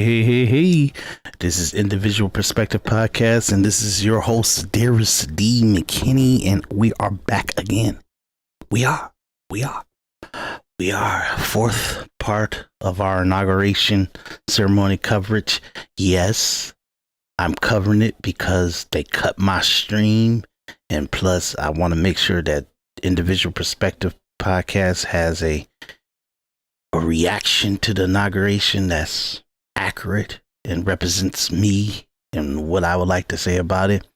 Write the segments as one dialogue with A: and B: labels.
A: Hey. This is Individual Perspective Podcast, and this is your host, Daris D, McKinney, and we are back again. We are. Fourth part of our inauguration ceremony coverage. Yes, I'm covering it because they cut my stream, and plus I want to make sure that Individual Perspective Podcast has a reaction to the inauguration that's accurate and represents me and what I would like to say about it.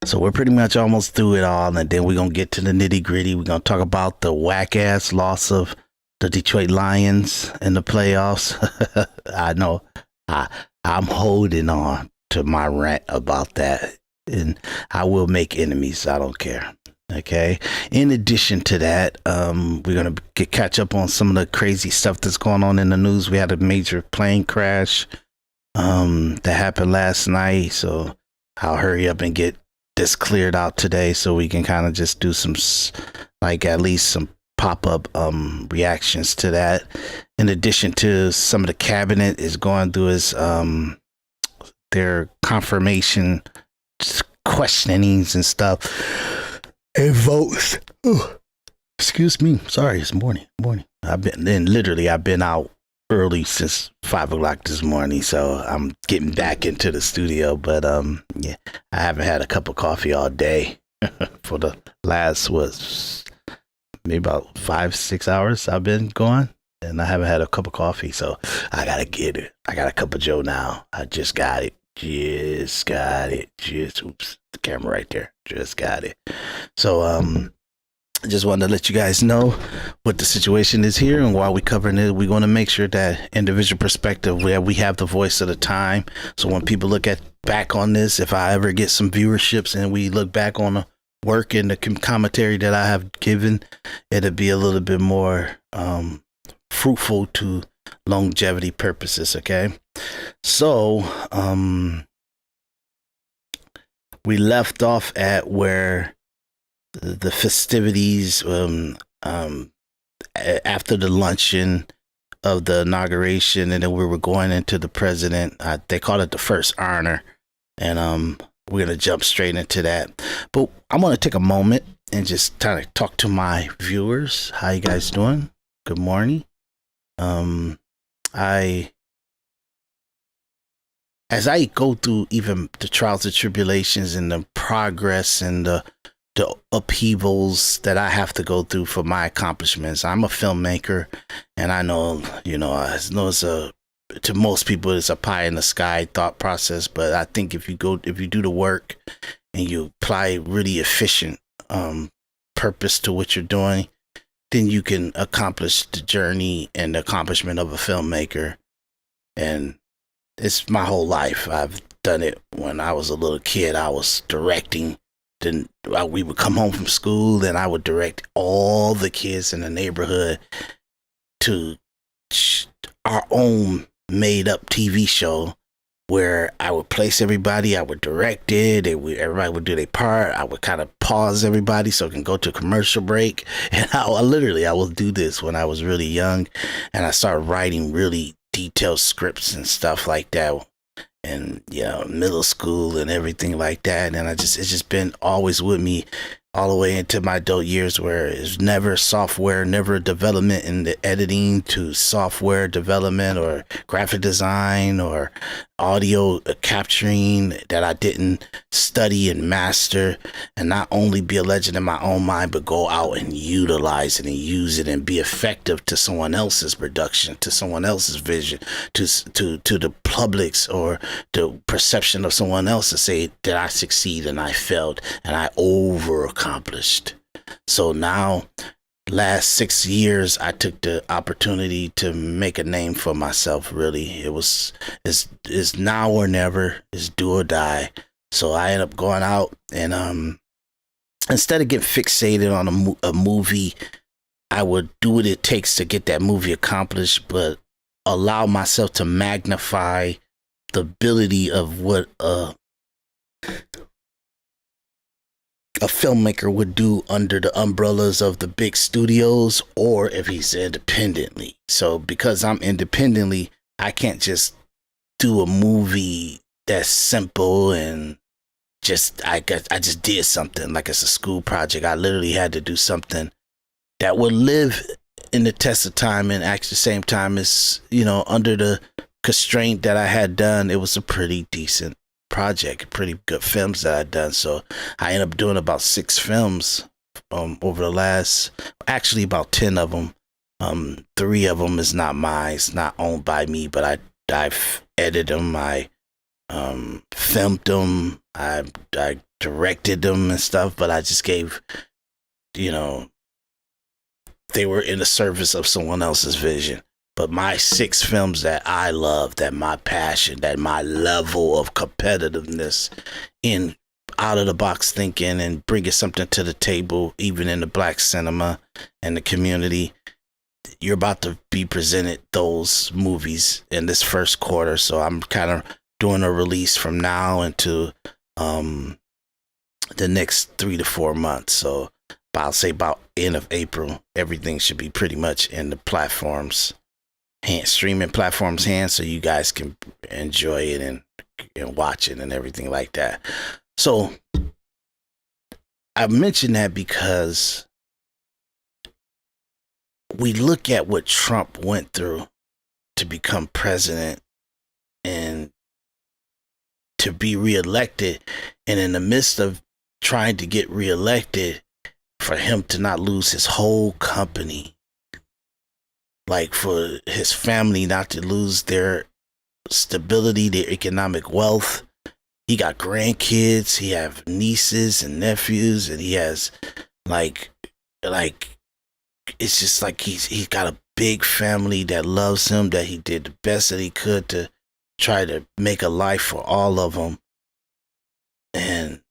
A: So we're pretty much almost through it all, and then we're gonna get to the nitty gritty. We're gonna talk about the whack ass loss of the Detroit Lions in the playoffs. I know I'm holding on to my rant about that, and I will make enemies. I don't care. Okay. In addition to that, we're gonna catch up on some of the crazy stuff that's going on in the news. We had a major plane crash that happened last night, so I'll hurry up and get this cleared out today, so we can kind of just do some, like, at least some pop-up reactions to that. In addition to some of the cabinet is going through his their confirmation questionings and stuff. And votes. Oh, excuse me. Sorry, it's morning. I've been out early since 5 o'clock this morning, so I'm getting back into the studio. But yeah, I haven't had a cup of coffee all day for the last maybe about 5-6 hours I've been gone, and I haven't had a cup of coffee, so I gotta get it. I got a cup of Joe now. I just got it. Oops, the camera right there. Just got it. So I just wanted to let you guys know what the situation is here, and while we're covering it, we're going to make sure that individual perspective, where we have the voice of the time. So when people look back on this, if I ever get some viewerships and we look back on the work and the commentary that I have given, it'll be a little bit more fruitful to longevity purposes. Okay. So we left off at where the festivities after the luncheon of the inauguration, and then we were going into the president. They call it the first honor, and we're gonna jump straight into that. But I'm gonna take a moment and just kind of talk to my viewers. How you guys doing? Good morning. As I go through even the trials and tribulations and the progress and the upheavals that I have to go through for my accomplishments, I'm a filmmaker, and I know it's to most people it's a pie in the sky thought process, but I think if you do the work and you apply really efficient purpose to what you're doing, then you can accomplish the journey and the accomplishment of a filmmaker. And it's my whole life. I've done it when I was a little kid. I was directing. Then we would come home from school, and I would direct all the kids in the neighborhood to our own made-up TV show, where I would place everybody. I would direct it. Everybody would do their part. I would kind of pause everybody so I can go to a commercial break. And I will do this when I was really young, and I started writing really detailed scripts and stuff like that, and middle school and everything like that. And it's just been always with me all the way into my adult years, where it's never development in the editing to software development or graphic design or audio capturing that I didn't study and master, and not only be a legend in my own mind, but go out and utilize it and use it and be effective to someone else's production, to someone else's vision, to the public's or the perception of someone else, to say that I succeed and I failed and I over accomplished. So now, last 6 years, I took the opportunity to make a name for myself. Really, it's now or never. It's do or die. So I ended up going out and instead of getting fixated on a movie, I would do what it takes to get that movie accomplished, but allow myself to magnify the ability of what a filmmaker would do under the umbrellas of the big studios, or if he's independently. So because I'm independently, I can't just do a movie that's simple and I just did something like it's a school project. I literally had to do something that would live in the test of time, and at the same time as, under the constraint that I had done, it was a pretty decent project, pretty good films that I'd done. So I ended up doing about 6 films over the last, actually about 10 of them. 3 of them is not mine, it's not owned by me, but I've edited them, I filmed them, I directed them and stuff, but I just gave, they were in the service of someone else's vision. But my 6 films that I love, that my passion, that my level of competitiveness in out of the box thinking and bringing something to the table, even in the black cinema and the community, you're about to be presented those movies in this first quarter. So I'm kind of doing a release from now into the next 3 to 4 months. So I'll say about end of April, everything should be pretty much in the platforms, streaming platforms hands, so you guys can enjoy it and watch it and everything like that. So I mention that because we look at what Trump went through to become president and to be reelected, and in the midst of trying to get reelected, for him to not lose his whole company, like for his family not to lose their stability, their economic wealth. He got grandkids, he have nieces and nephews, and he has like it's just like he's got a big family that loves him, that he did the best that he could to try to make a life for all of them, and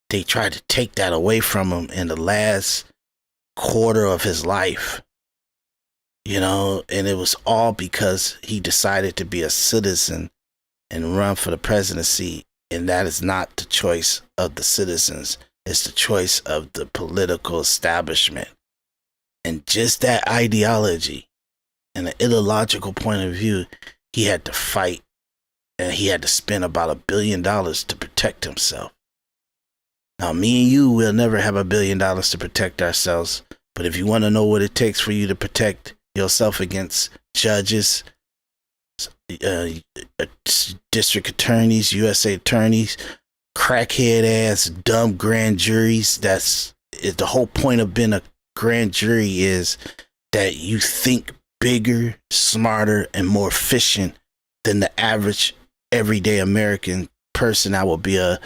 A: they tried to take that away from him in the last quarter of his life, and it was all because he decided to be a citizen and run for the presidency. And that is not the choice of the citizens, it's the choice of the political establishment. And just that ideology and an illogical point of view, he had to fight, and he had to spend about $1 billion to protect himself. Now, me and you will never have $1 billion to protect ourselves. But if you want to know what it takes for you to protect yourself against judges, district attorneys, USA attorneys, crackhead ass, dumb grand juries, the whole point of being a grand jury is that you think bigger, smarter, and more efficient than the average everyday American person that will be a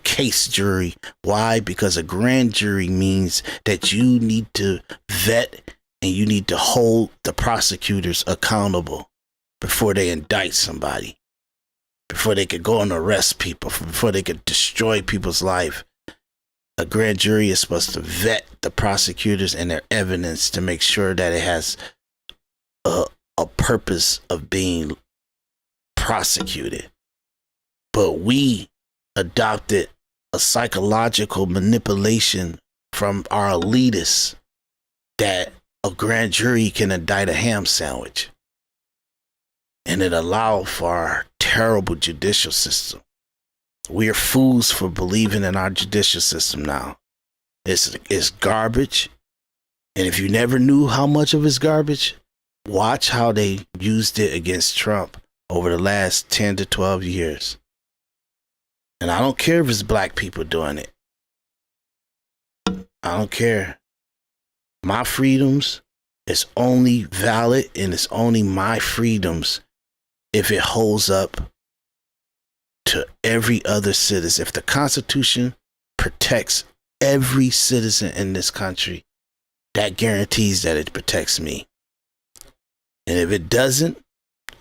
A: case jury. Why? Because a grand jury means that you need to vet and you need to hold the prosecutors accountable before they indict somebody, before they could go and arrest people, before they could destroy people's life. A grand jury is supposed to vet the prosecutors and their evidence to make sure that it has a purpose of being prosecuted. But we adopted a psychological manipulation from our elitists that a grand jury can indict a ham sandwich. And it allowed for our terrible judicial system. We are fools for believing in our judicial system now. It's garbage. And if you never knew how much of it's garbage, watch how they used it against Trump over the last 10 to 12 years. And I don't care if it's black people doing it. I don't care. My freedoms is only valid, and it's only my freedoms if it holds up to every other citizen. If the Constitution protects every citizen in this country, that guarantees that it protects me. And if it doesn't,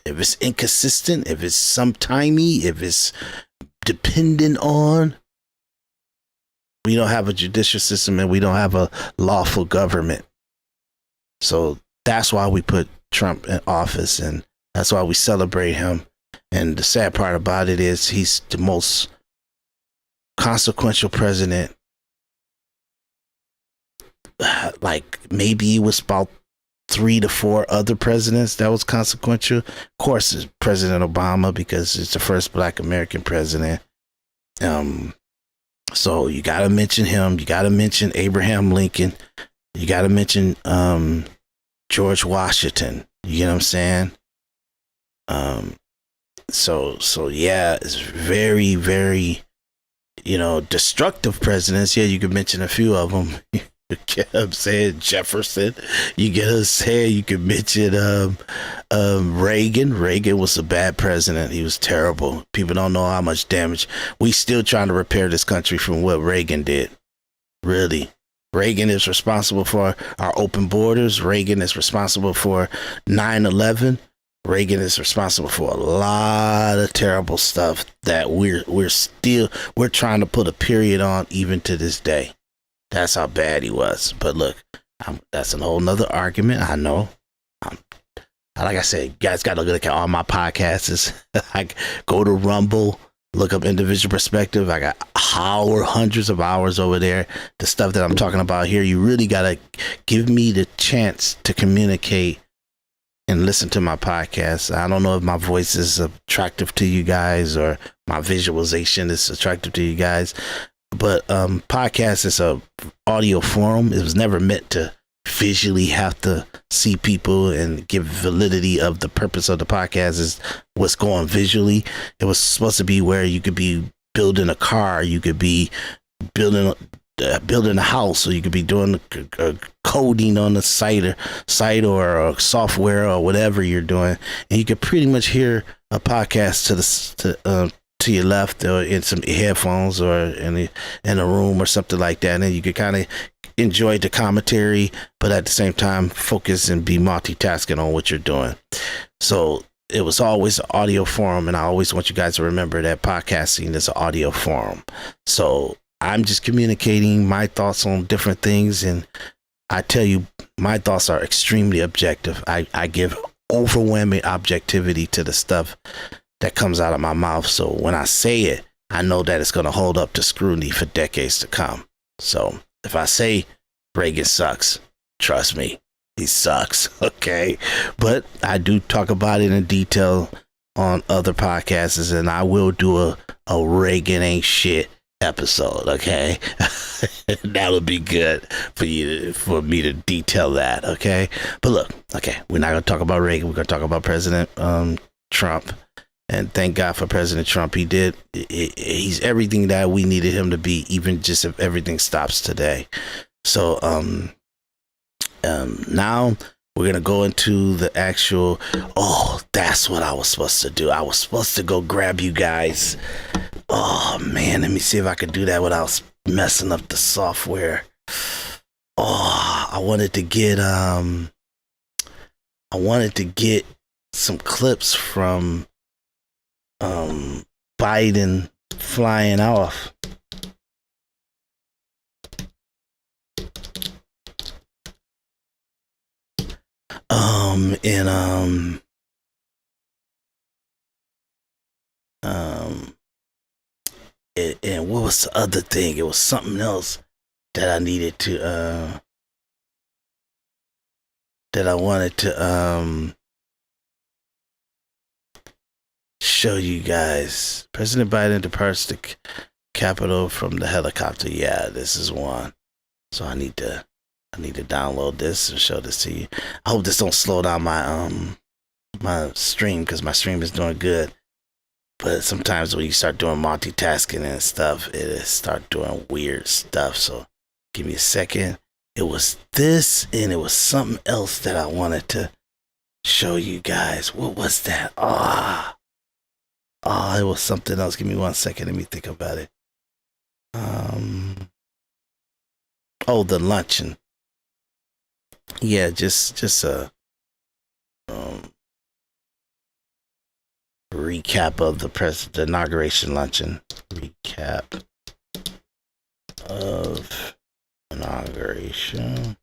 A: if it's inconsistent, if it's sometimey, if it's dependent on, we don't have a judicial system and we don't have a lawful government. So that's why we put Trump in office, and that's why we celebrate him. And the sad part about it is he's the most consequential president. Like maybe he was about 3 to 4 other presidents that was consequential. Of course, it's President Obama because it's the first Black American president. So you got to mention him. You got to mention Abraham Lincoln. You got to mention George Washington. You know what I'm saying? So yeah, it's very, very, destructive presidents. Yeah, you could mention a few of them. You get what I'm saying? Jefferson. You get what I'm saying? You could mention Reagan. Reagan was a bad president. He was terrible. People don't know how much damage. We still trying to repair this country from what Reagan did. Really. Reagan is responsible for our open borders. Reagan is responsible for 9/11. Reagan is responsible for a lot of terrible stuff that we're trying to put a period on even to this day. That's how bad he was. But look, that's a whole nother argument. I know. Like I said, you guys got to look at all my podcasts. I go to Rumble, look up Individual Perspective. I got hundreds of hours over there. The stuff that I'm talking about here, you really got to give me the chance to communicate and listen to my podcast. I don't know if my voice is attractive to you guys or my visualization is attractive to you guys. But podcast is a audio forum. It was never meant to visually have to see people and give validity of the purpose of the podcast is what's going visually. It was supposed to be where you could be building a car, you could be building a house, or you could be doing coding on the site or software or whatever you're doing, and you could pretty much hear a podcast to your left or in some headphones or in a room or something like that, and then you could kind of enjoy the commentary, but at the same time focus and be multitasking on what you're doing. So it was always an audio forum, and I always want you guys to remember that podcasting is an audio forum. So I'm just communicating my thoughts on different things, and I tell you, my thoughts are extremely objective. I give overwhelming objectivity to the stuff that comes out of my mouth. So when I say it, I know that it's going to hold up to scrutiny for decades to come. So if I say Reagan sucks, trust me, he sucks. Okay. But I do talk about it in detail on other podcasts, and I will do a Reagan ain't shit episode. Okay. That would be good for me to detail that. Okay. But look, okay, we're not going to talk about Reagan. We're going to talk about President Trump. And thank God for President Trump. He's everything that we needed him to be, even just if everything stops today. So now we're going to go into the actual, that's what I was supposed to do. I was supposed to go grab you guys. Oh, man, let me see if I could do that without messing up the software. I wanted to get some clips from Biden flying off. And what was the other thing? It was something else that I needed to that I wanted to show you guys. President Biden departs the Capitol from the helicopter. Yeah, this is one. So I need to download this and show this to you. I hope this don't slow down my stream, because my stream is doing good. But sometimes when you start doing multitasking and stuff, it start doing weird stuff. So give me a second. It was this, and it was something else that I wanted to show you guys. What was that? It was something else. Give me 1 second. Let me think about it. The luncheon. Yeah, just a recap of the inauguration luncheon. Recap of inauguration.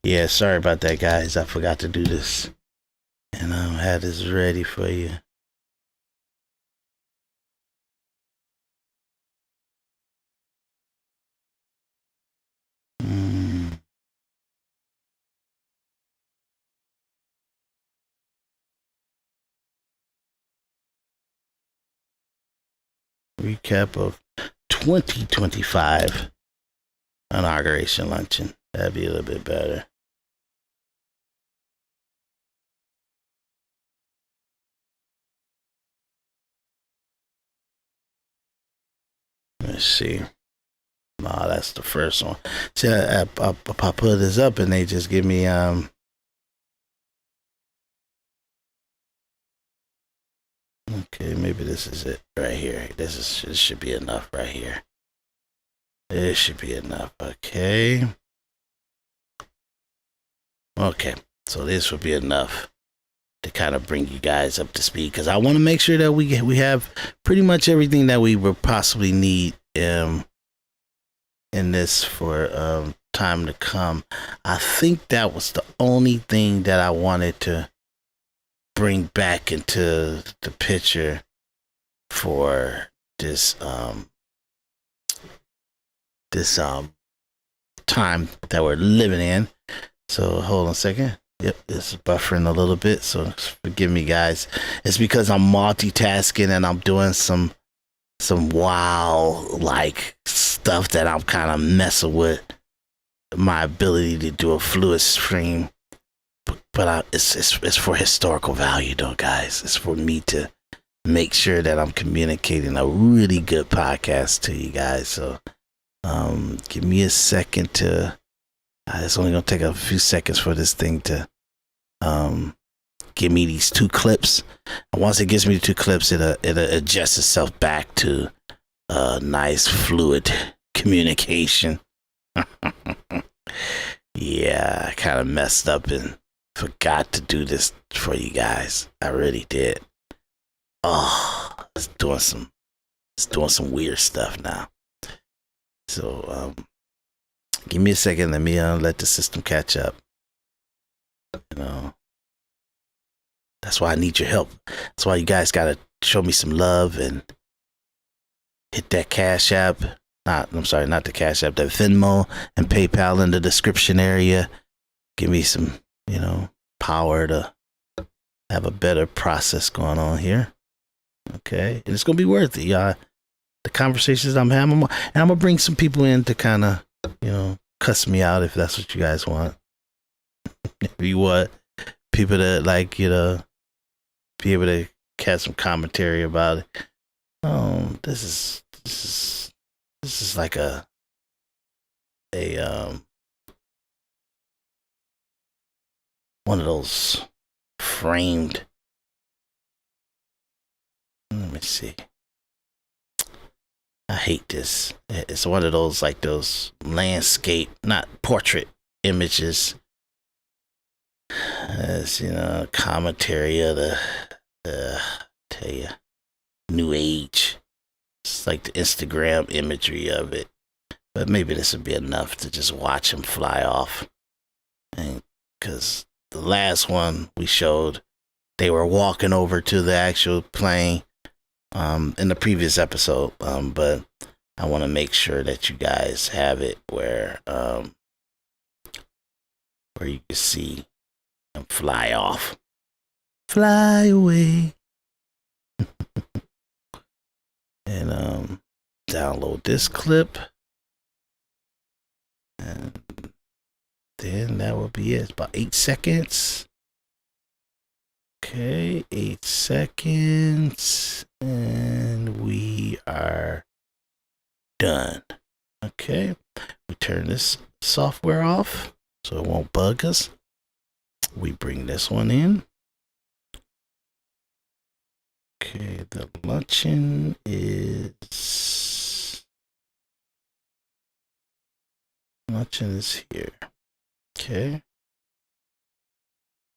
A: Yeah, sorry about that, guys. I forgot to do this And I'll have this ready for you. Recap of 2025 inauguration luncheon. That'd be a little bit better. Let's see. No, that's the first one. See, I put this up and they just give me okay, maybe this is it right here. This should be enough right here. It should be enough. Okay. Okay. So this would be enough to kind of bring you guys up to speed, because I want to make sure that we have pretty much everything that we would possibly need in this for time to come. I think that was the only thing that I wanted to bring back into the picture for this time that we're living in. So hold on a second. Yep, it's buffering a little bit, so forgive me, guys. It's because I'm multitasking and I'm doing some wild like stuff that I'm kind of messing with my ability to do a fluid stream. But it's for historical value, though, guys. It's for me to make sure that I'm communicating a really good podcast to you guys. So give me a second to. It's only gonna take a few seconds for this thing to give me these 2 clips. And once it gives me the 2 clips, it'll adjust itself back to nice fluid communication. Yeah, I kind of messed up and forgot to do this for you guys. I really did. Oh, it's doing some weird stuff now. So give me a second. Let me let the system catch up. You know, that's why I need your help. That's why you guys gotta show me some love and hit that Cash App. Not the Cash App. That Venmo and PayPal in the description area. Give me some, power to have a better process going on here. Okay, and it's gonna be worth it, y'all. The conversations I'm having, and I'm gonna bring some people in to kind of, cuss me out if that's what you guys want. If you want people to be able to catch some commentary about it. This is like a one of those framed. Let me see. I hate this. It's one of those landscape, not portrait images. It's commentary of the tell you, new age. It's like the Instagram imagery of it. But maybe this would be enough to just watch him fly off. And because the last one we showed, they were walking over to the actual plane in the previous episode. But I want to make sure that you guys have it where you can see him fly off. Fly away. And download this clip. And then that will be it. It's about 8 seconds. Okay, 8 seconds. And we are done. Okay, we turn this software off so it won't bug us. We bring this one in. Okay, the luncheon is here. Okay.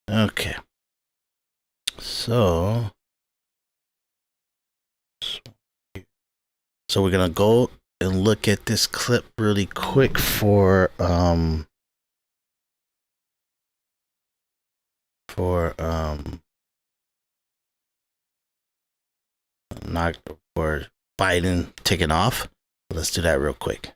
A: Okay. So we're gonna go and look at this clip really quick for for Biden taking off. Let's do that real quick.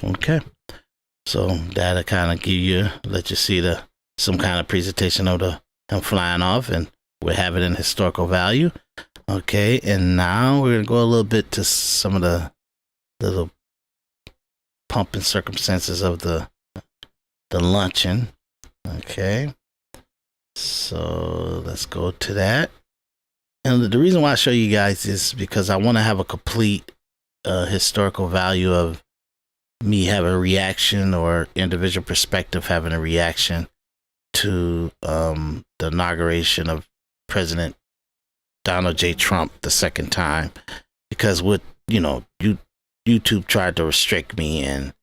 A: Okay, so that'll kind of let you see some kind of presentation of him flying off, and we have it in historical value. Okay, and now we're gonna go a little bit to some of the little pomp and circumstances of the luncheon. Okay, so let's go to that. And the reason why I show you guys is because I want to have a complete historical value of me having a reaction, or individual perspective having a reaction to the inauguration of President Donald J. Trump the second time, because YouTube tried to restrict me, and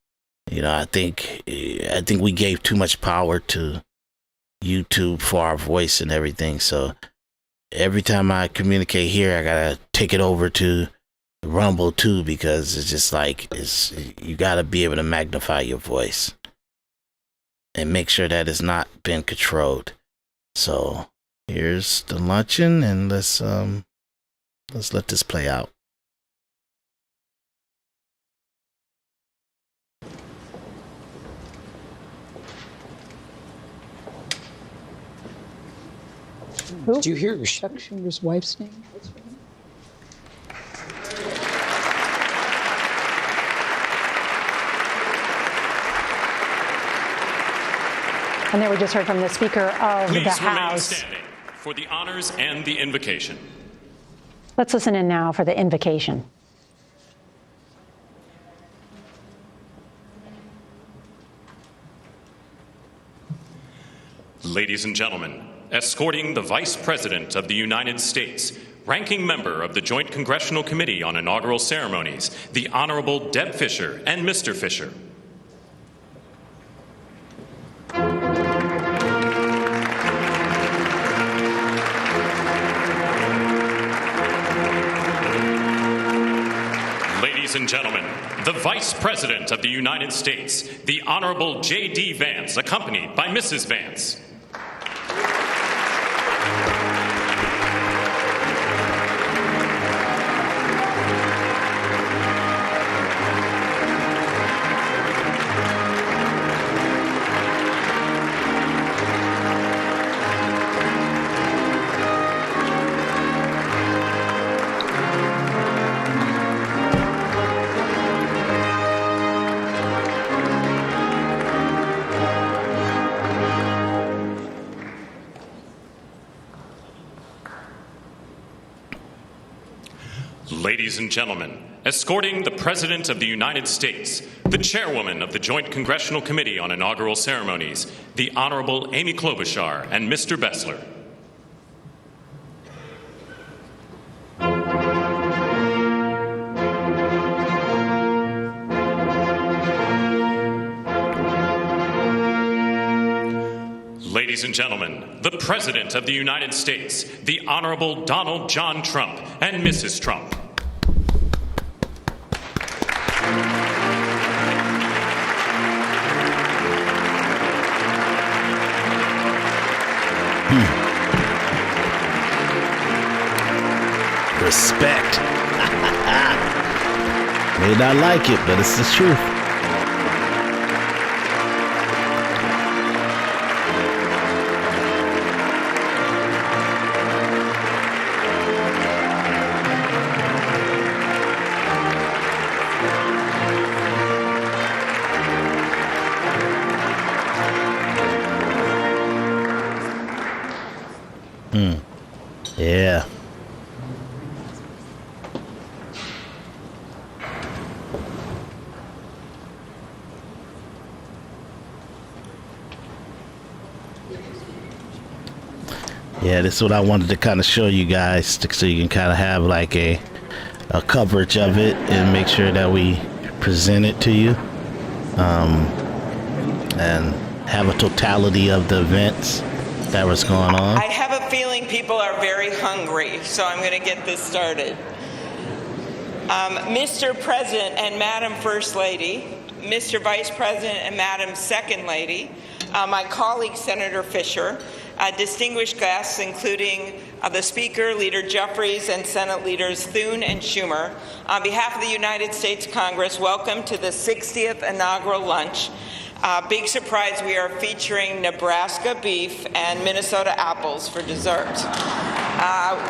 A: I think we gave too much power to YouTube for our voice and everything. So every time I communicate here, I gotta take it over to Rumble too, because it's just like you got to be able to magnify your voice and make sure that it's not been controlled. So here's the luncheon, and let's let this play out.
B: Did you hear Chuck Schumer's wife's name?
C: And then we just heard from the Speaker of the House. Please remain
D: standing for the honors and the invocation.
C: Let's listen in now for the invocation.
D: Ladies and gentlemen, escorting the Vice President of the United States, ranking member of the Joint Congressional Committee on Inaugural Ceremonies, the Honorable Deb Fischer and Mr. Fischer. Ladies and gentlemen, the Vice President of the United States, the Honorable J.D. Vance, accompanied by Mrs. Vance. Ladies and gentlemen, escorting the President of the United States, the Chairwoman of the Joint Congressional Committee on Inaugural Ceremonies, the Honorable Amy Klobuchar and Mr. Bessler. Ladies and gentlemen, the President of the United States, the Honorable Donald John Trump and Mrs. Trump.
A: Respect. May not like it, but it's the truth. Yeah. Yeah, this is what I wanted to kind of show you guys, so you can kind of have like a coverage of it and make sure that we present it to you, and have a totality of the events that was going on.
E: I have a feeling people are very hungry, so I'm going to get this started. Mr. President and Madam First Lady, Mr. Vice President and Madam Second Lady, my colleague Senator Fisher, distinguished guests including the Speaker, Leader Jeffries, and Senate Leaders Thune and Schumer. On behalf of the United States Congress, welcome to the 60th inaugural lunch. Big surprise, we are featuring Nebraska beef and Minnesota apples for dessert.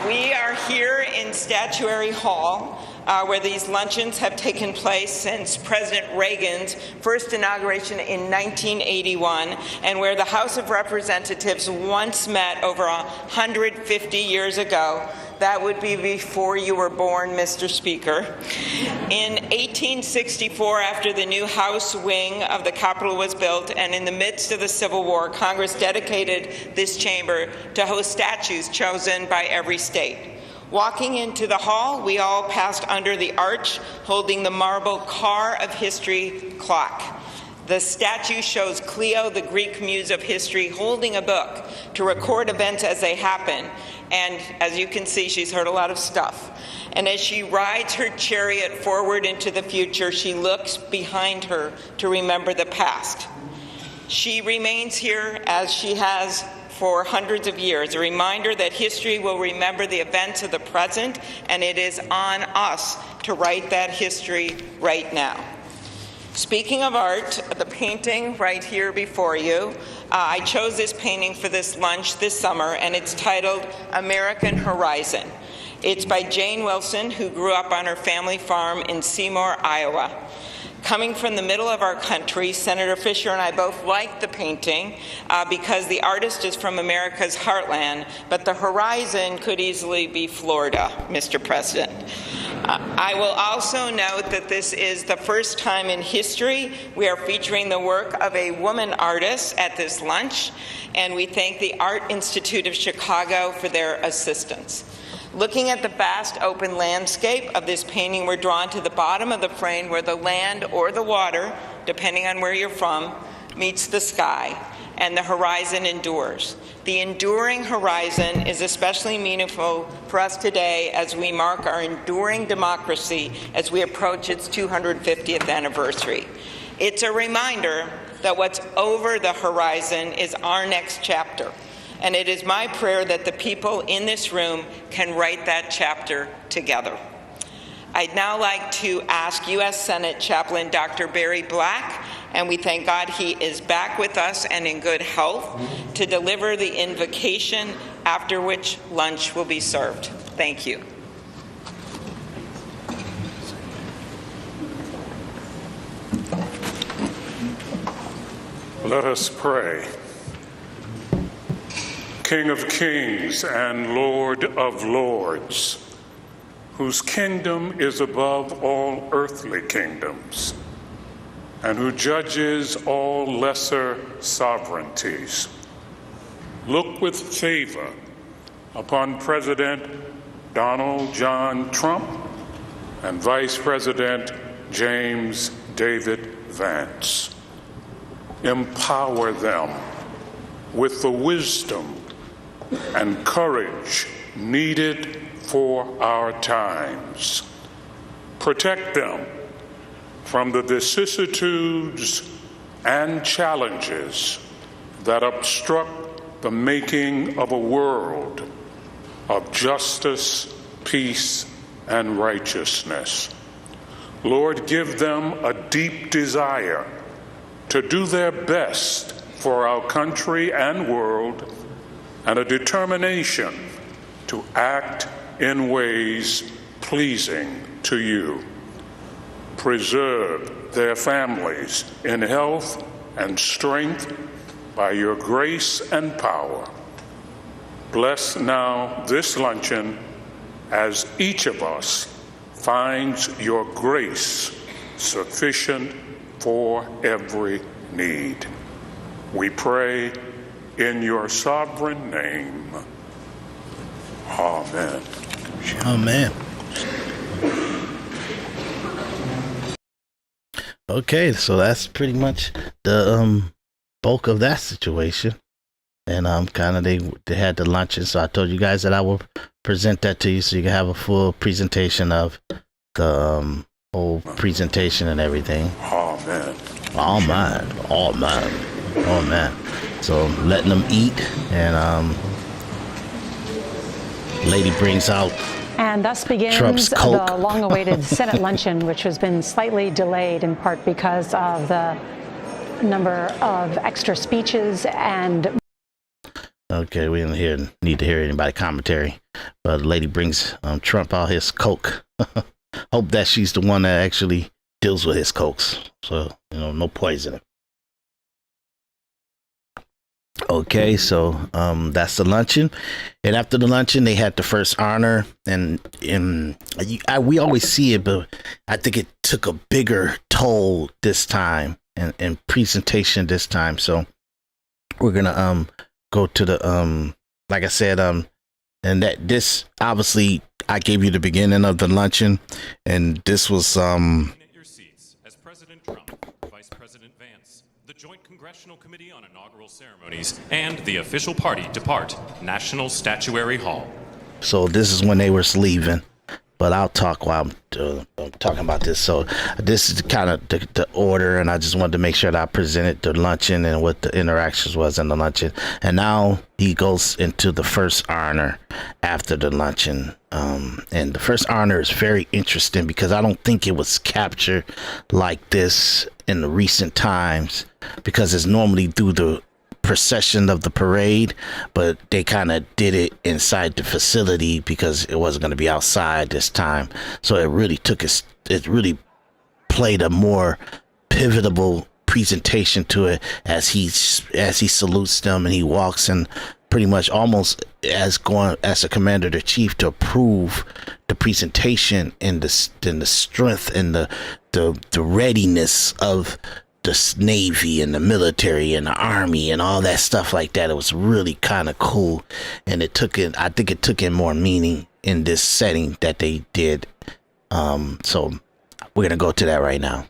E: We are here in Statuary Hall, where these luncheons have taken place since President Reagan's first inauguration in 1981, and where the House of Representatives once met over 150 years ago. That would be before you were born, Mr. Speaker. In 1864, after the new House wing of the Capitol was built, and in the midst of the Civil War, Congress dedicated this chamber to host statues chosen by every state. Walking into the hall, we all passed under the arch, holding the marble Car of History clock. The statue shows Clio, the Greek muse of history, holding a book to record events as they happen. And as you can see, she's heard a lot of stuff. And as she rides her chariot forward into the future, she looks behind her to remember the past. She remains here as she has for hundreds of years, a reminder that history will remember the events of the present, and it is on us to write that history right now. Speaking of art, the painting right here before you, I chose this painting for this lunch this summer, and it's titled American Horizon. It's by Jane Wilson, who grew up on her family farm in Seymour, Iowa. Coming from the middle of our country, Senator Fisher and I both liked the painting because the artist is from America's heartland, but the horizon could easily be Florida, Mr. President. I will also note that this is the first time in history we are featuring the work of a woman artist at this lunch, and we thank the Art Institute of Chicago for their assistance. Looking at the vast open landscape of this painting, we're drawn to the bottom of the frame where the land or the water, depending on where you're from, meets the sky, and the horizon endures. The enduring horizon is especially meaningful for us today as we mark our enduring democracy as we approach its 250th anniversary. It's a reminder that what's over the horizon is our next chapter. And it is my prayer that the people in this room can write that chapter together. I'd now like to ask U.S. Senate Chaplain Dr. Barry Black, and we thank God he is back with us and in good health, to deliver the invocation, after which lunch will be served. Thank you.
F: Let us pray. King of kings and Lord of lords, whose kingdom is above all earthly kingdoms, and who judges all lesser sovereignties, look with favor upon President Donald John Trump and Vice President James David Vance. Empower them with the wisdom and courage needed for our times. Protect them from the vicissitudes and challenges that obstruct the making of a world of justice, peace, and righteousness. Lord, give them a deep desire to do their best for our country and world, and a determination to act in ways pleasing to you. Preserve their families in health and strength by your grace and power. Bless now this luncheon as each of us finds your grace sufficient for every need. We pray in your sovereign name. Amen.
A: Amen. Okay, so that's pretty much the bulk of that situation. And kind of they had the luncheon, so I told you guys that I will present that to you so you can have a full presentation of the whole presentation and everything.
F: Amen.
A: Amen. Amen. Amen. So letting them eat, and lady brings out
C: And thus begins
A: Trump's
C: the
A: Coke.
C: long-awaited Senate luncheon, which has been slightly delayed in part because of the number of extra speeches and...
A: Okay, we didn't need to hear anybody commentary, but the lady brings Trump out his Coke. Hope that she's the one that actually deals with his Cokes, so no poisoning. Okay, so that's the luncheon, and after the luncheon, they had the first honor, and we always see it, but I think it took a bigger toll this time, and presentation this time. So we're gonna go to the like I said, and that this obviously I gave you the beginning of the luncheon, and this was
D: At your seats as President Trump, Vice President Vance, the Joint Congressional Committee on Inaugural Ceremonies, and the official party depart National Statuary Hall.
A: So this is when they were leaving, but I'll talk while I'm talking about this. So this is kind of the order, and I just wanted to make sure that I presented the luncheon and what the interactions was in the luncheon. And now he goes into the first honor after the luncheon. And the first honor is very interesting because I don't think it was captured like this in the recent times, because it's normally through the procession of the parade, but they kind of did it inside the facility because it wasn't going to be outside this time. So it really it really played a more pivotal presentation to it as he salutes them, and he walks in pretty much almost as a commander in chief to approve the presentation and the strength and the readiness of the Navy and the military and the Army and all that stuff like that. It was really kind of cool, and I think it took in more meaning in this setting that they did. So we're gonna go to that right now.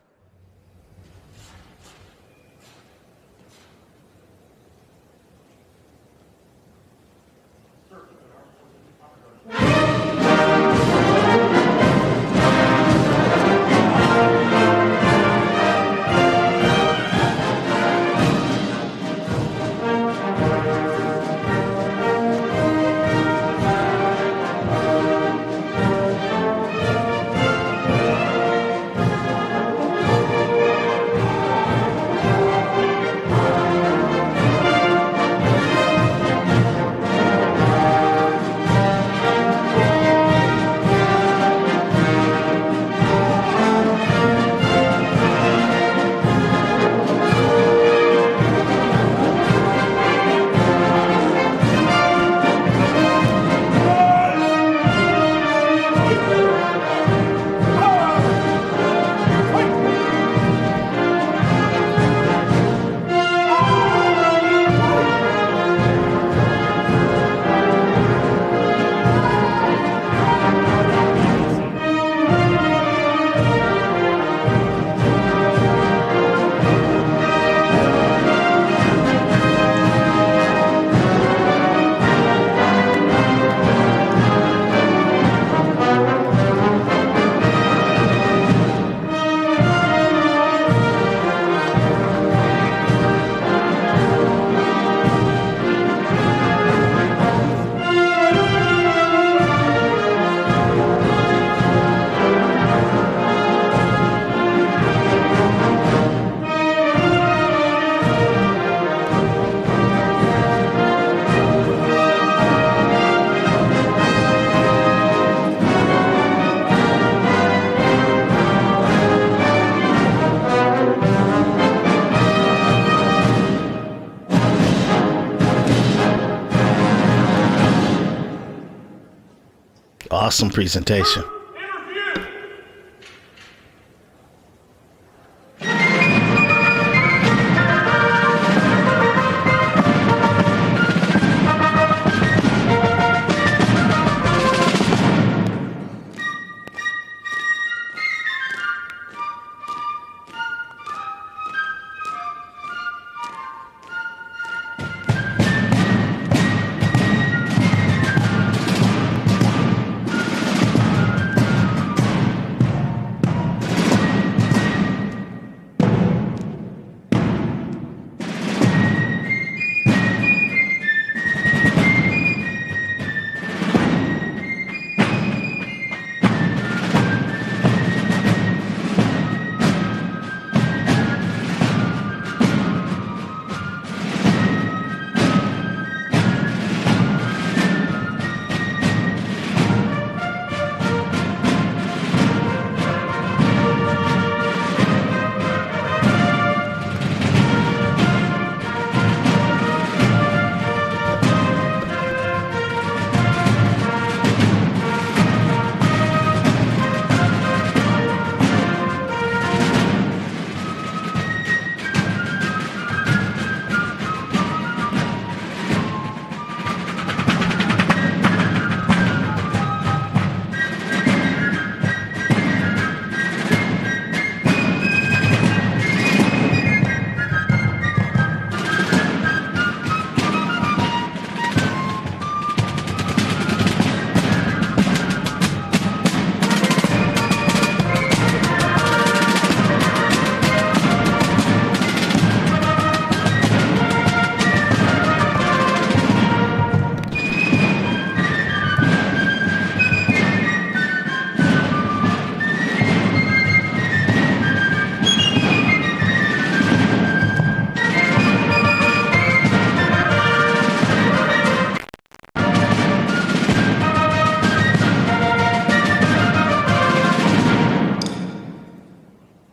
A: Awesome presentation.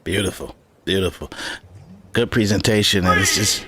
A: Beautiful, beautiful. Good presentation, and it's just.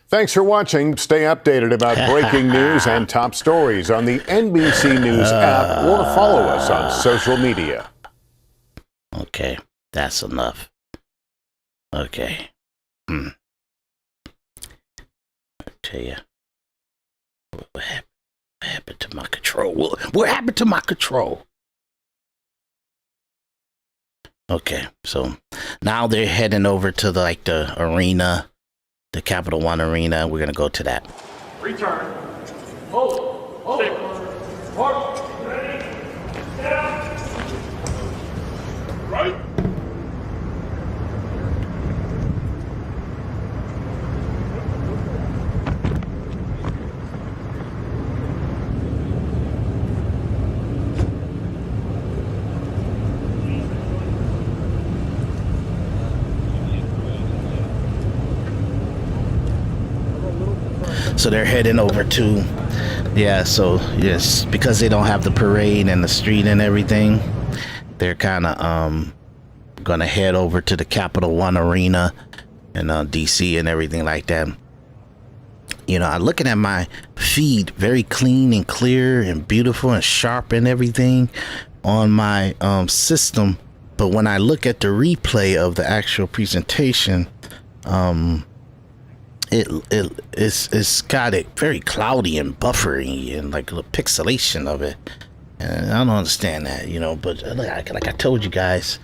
G: Thanks for watching. Stay updated about breaking news and top stories on the NBC News app or follow us on social media.
A: Okay, that's enough. Okay. I tell you, what happened to my control? What happened to my control? Okay, so now they're heading over to the arena, the Capital One Arena. We're gonna go to that.
H: Return. Hold. Stay. Mark. Ready. Down. Right.
A: So they're heading over to, so yes, because they don't have the parade and the street and everything, they're kind of gonna head over to the Capital One Arena in DC and everything like that. You know, I'm looking at my feed, very clean and clear and beautiful and sharp and everything on my system. But when I look at the replay of the actual presentation, it's got it very cloudy and buffery and like a little pixelation of it. And I don't understand that, you know, but like I told you guys,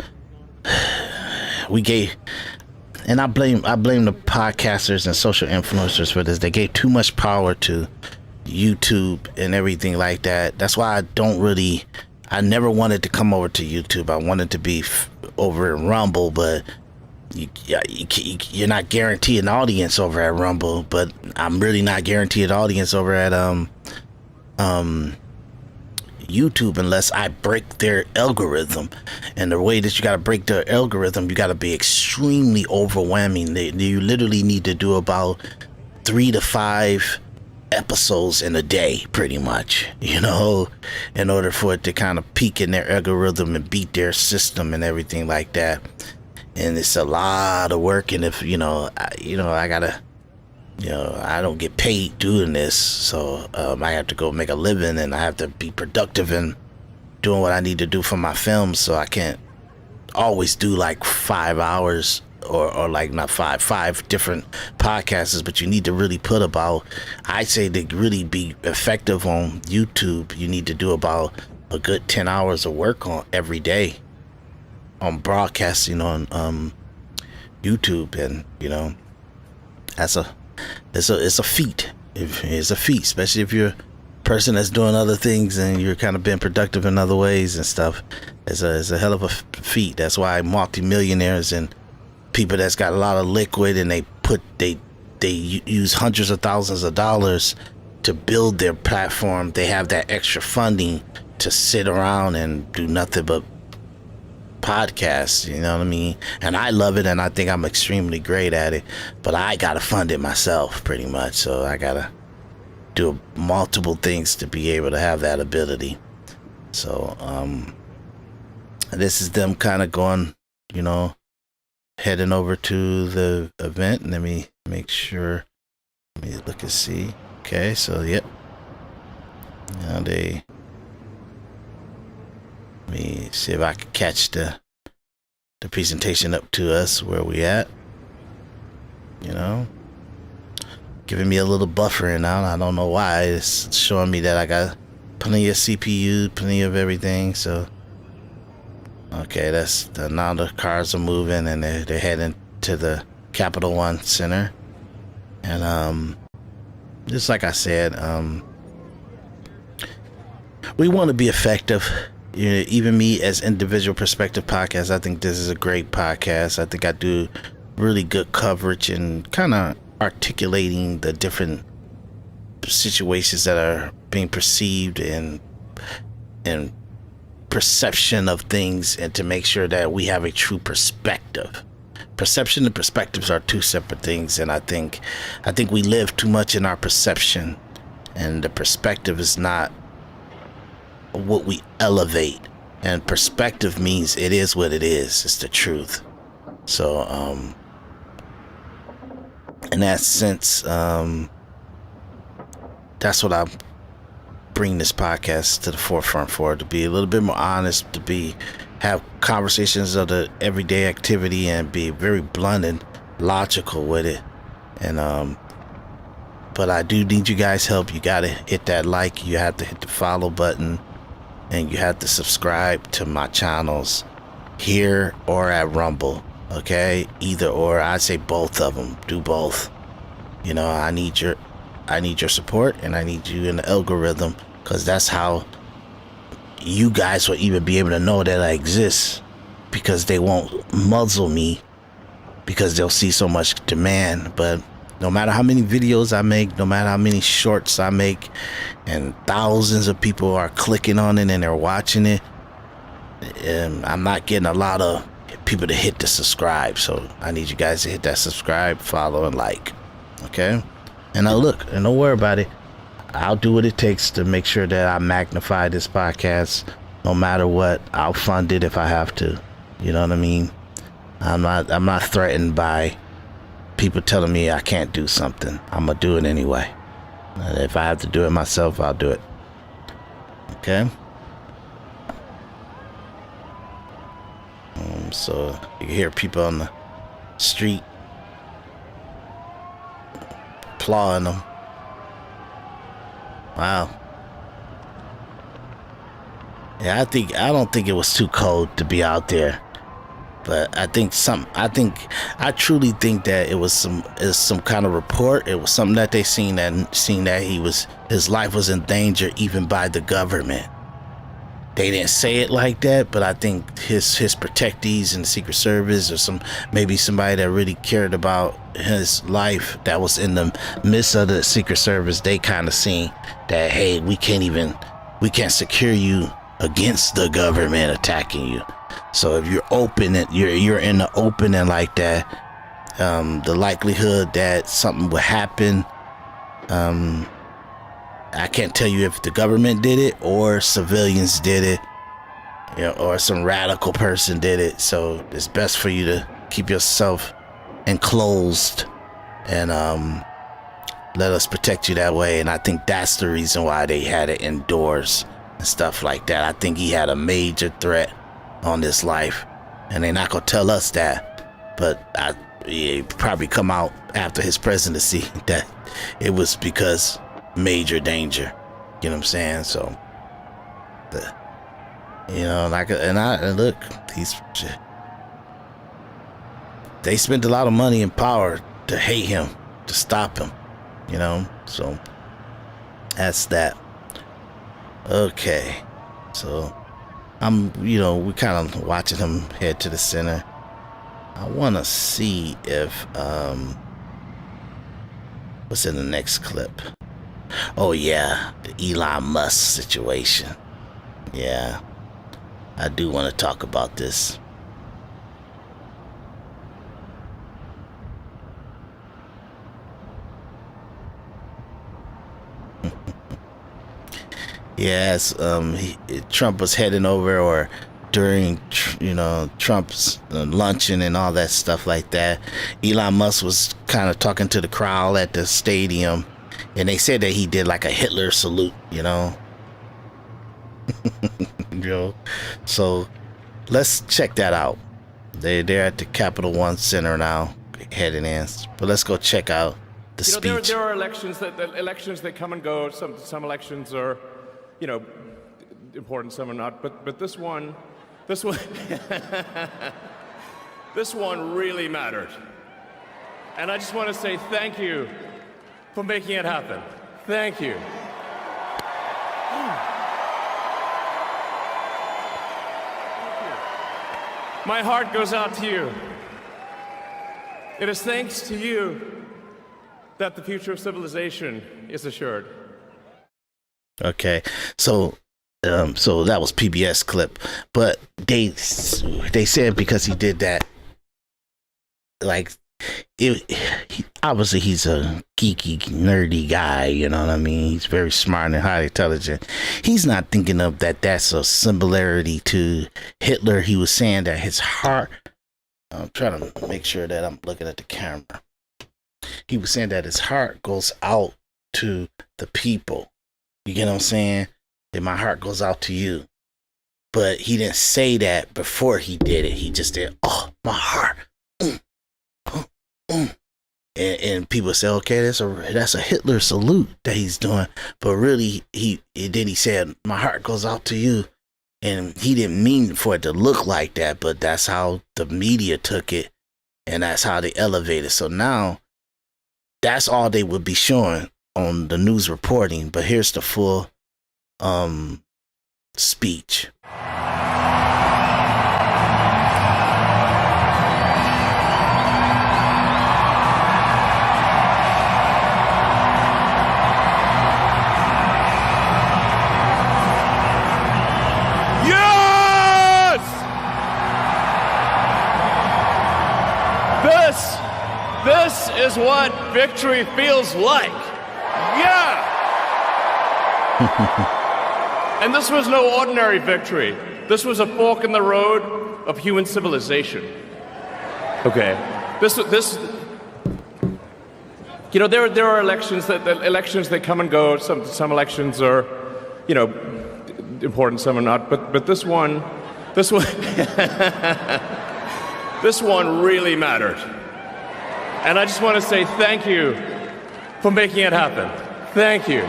A: we gave... And I blame the podcasters and social influencers for this. They gave too much power to YouTube and everything like that. That's why I never wanted to come over to YouTube. I wanted to be over in Rumble, but you're not guaranteed an audience over at Rumble. But I'm really not guaranteed an audience over at YouTube unless I break their algorithm. And the way that you got to break their algorithm, you got to be extremely overwhelming. You literally need to do about 3 to 5 episodes in a day, pretty much, you know, in order for it to kind of peak in their algorithm and beat their system and everything like that. And it's a lot of work. And if I gotta, I don't get paid doing this, so I have to go make a living, and I have to be productive in doing what I need to do for my films. So I can't always do like 5 hours or like not five different podcasts, but you need to really put about, I say, to really be effective on YouTube, you need to do about a good 10 hours of work on every day on broadcasting on YouTube. And it's a feat. It's a feat, especially if you're a person that's doing other things and you're kind of being productive in other ways and stuff. It's a hell of a feat. That's why multimillionaires and people that's got a lot of liquid and they use hundreds of thousands of dollars to build their platform. They have that extra funding to sit around and do nothing but podcasts, you know what I mean? And I love it, and I think I'm extremely great at it, but I gotta fund it myself pretty much. So I gotta do multiple things to be able to have that ability. So this is them kind of going, heading over to the event. Let me make sure. Let me look and see. Okay, so yep. Now let me see if I can catch the presentation up to us where we at. Giving me a little buffering out. I don't know why. It's showing me that I got plenty of CPU, plenty of everything. So okay, now the cars are moving and they're heading to the Capital One Center. And just like I said, we want to be effective. Even me as Individual Perspective Podcast, I think this is a great podcast. I think I do really good coverage and kind of articulating the different situations that are being perceived and perception of things, and to make sure that we have a true perspective. Perception and perspectives are two separate things, and I think we live too much in our perception, and the perspective is not what we elevate. And perspective means it is what it is. It's the truth. So in that sense, that's what I bring this podcast to the forefront for, to be a little bit more honest, to have conversations of the everyday activity and be very blunt and logical with it. And but I do need you guys' help. You gotta hit that like, you have to hit the follow button, and you have to subscribe to my channels here or at Rumble. Okay, either or. I say both of them. Do both. I need your support, and I need you in the algorithm, because that's how you guys will even be able to know that I exist, because they won't muzzle me because they'll see so much demand. But no matter how many videos I make, no matter how many shorts I make, and thousands of people are clicking on it and they're watching it, I'm not getting a lot of people to hit the subscribe. So I need you guys to hit that subscribe, follow, and like. Okay? And now look, and don't worry about it. I'll do what it takes to make sure that I magnify this podcast. No matter what, I'll fund it if I have to. You know what I mean? I'm not threatened by people telling me I can't do something. I'm gonna do it anyway. And if I have to do it myself, I'll do it. Okay? So you can hear people on the street applauding them. Wow. Yeah, I don't think it was too cold to be out there. But I truly think that it was some kind of report. It was something that they seen that his life was in danger even by the government. They didn't say it like that, but I think his protectees in the Secret Service or maybe somebody that really cared about his life that was in the midst of the Secret Service, they kind of seen that, hey, we can't secure you against the government attacking you. So if you're open and you're in the open and like that, the likelihood that something would happen, I can't tell you if the government did it or civilians did it, you know, or some radical person did it. So it's best for you to keep yourself enclosed and let us protect you that way. And I think that's the reason why they had it indoors and stuff like that. I think he had a major threat on his life, and they're not gonna tell us that, but it probably come out after his presidency that it was because major danger. You know what I'm saying? So, and look, they spent a lot of money and power to hate him, to stop him. You know, so that's that. Okay, so we're kind of watching him head to the center. I want to see if what's in the next clip. Oh yeah, the Elon Musk situation. Yeah, I do want to talk about this. Yes, Trump was heading over, or during Trump's luncheon and all that stuff like that. Elon Musk was kind of talking to the crowd at the stadium, and they said that he did like a Hitler salute, you know. So let's check that out. They're at the Capital One Center now, heading in. But let's go check out the speech.
H: There are elections that come and go. Some elections are, important, some are not. But this one, this one really mattered. And I just want to say thank you for making it happen. Thank you. My heart goes out to you. It is thanks to you that the future of civilization is assured.
A: Okay, so that was PBS clip, but they said because he did that, like, obviously he's a geeky, nerdy guy, you know what I mean? He's very smart and highly intelligent. He's not thinking of that's a similarity to Hitler. He was saying that his heart, I'm trying to make sure that I'm looking at the camera. He was saying that his heart goes out to the people. You get what I'm saying? That my heart goes out to you. But he didn't say that before he did it. He just did, oh, my heart. And people say, okay, that's a Hitler salute that he's doing. But really, he said, my heart goes out to you. And he didn't mean for it to look like that, but that's how the media took it. And that's how they elevated. So now, that's all they would be showing on the news reporting. But here's the full speech.
H: This is what victory feels like. Yeah! And this was no ordinary victory. This was a fork in the road of human civilization. Okay. This you know, there are elections that come and go. Some elections are, you know, important, some are not. But this one this one really mattered. And I just want to say thank you for making it happen. Thank you.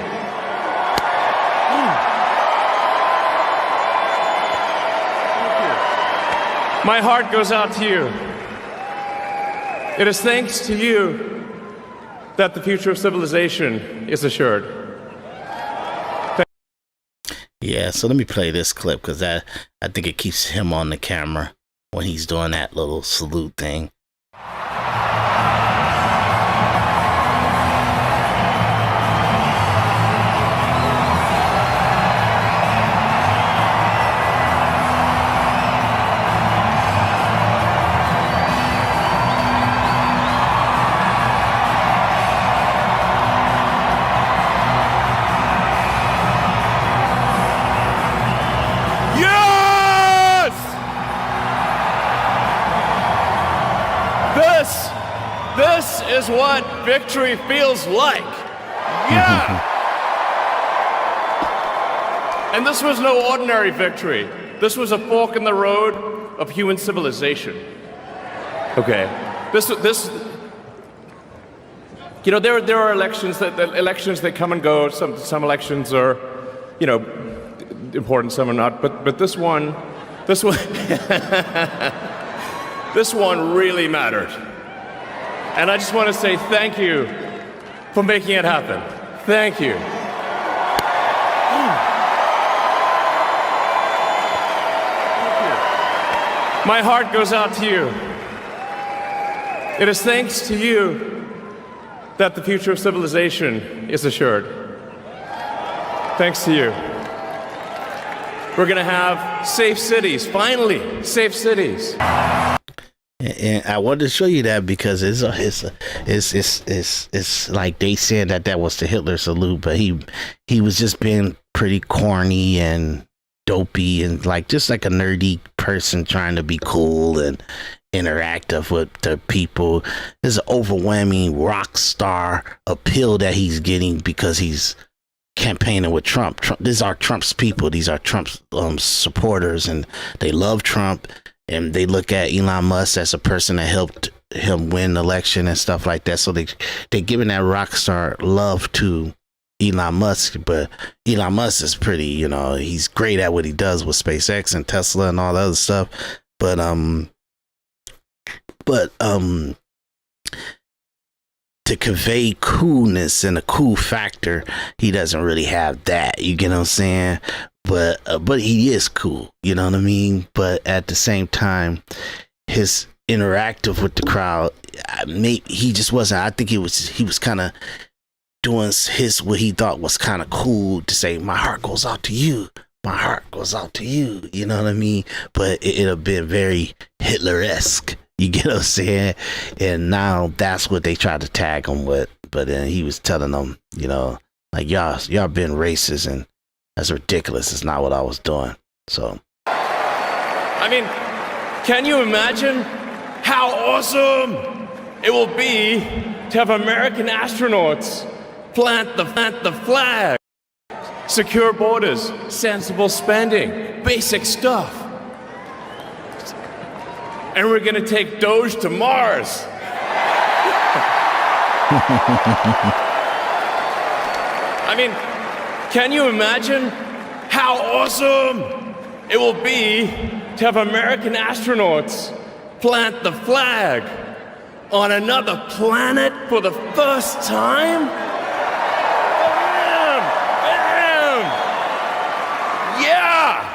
H: My heart goes out to you. It is thanks to you that the future of civilization is assured.
A: Yeah, so let me play this clip because I think it keeps him on the camera when he's doing that little salute thing.
H: This is what victory feels like. Yeah! And this was no ordinary victory. This was a fork in the road of human civilization. Okay. You know, there are elections that come and go. Some elections are, you know, important, some are not. But this one this one really mattered. And I just want to say thank you for making it happen. Thank you. My heart goes out to you. It is thanks to you that the future of civilization is assured. Thanks to you. We're going to have safe cities, finally, safe cities.
A: And I wanted to show you that because it's like they said that was the Hitler salute, but he was just being pretty corny and dopey and just like a nerdy person trying to be cool and interactive with the people. There's an overwhelming rock star appeal that he's getting because he's campaigning with Trump. These are Trump's people. These are Trump's supporters, and they love Trump. And they look at Elon Musk as a person that helped him win the election and stuff like that. So they're giving that rock star love to Elon Musk. But Elon Musk is pretty, you know, he's great at what he does with SpaceX and Tesla and all that other stuff. But to convey coolness and a cool factor, he doesn't really have that. You get what I'm saying? But he is cool, you know what I mean? But at the same time, his interactive with the crowd, he just wasn't. I think he was kind of doing what he thought was kind of cool to say, my heart goes out to you. My heart goes out to you. You know what I mean? But it'd have been very Hitler-esque. You get what I'm saying? And now that's what they tried to tag him with. But then he was telling them, you know, like, y'all been racist and that's ridiculous. It's not what I was doing. So,
H: I mean, can you imagine how awesome it will be to have American astronauts plant the flag? Secure borders, sensible spending, basic stuff. And we're going to take Doge to Mars. I mean, can you imagine how awesome it will be to have American astronauts plant the flag on another planet for the first time? Bam! Bam! Yeah!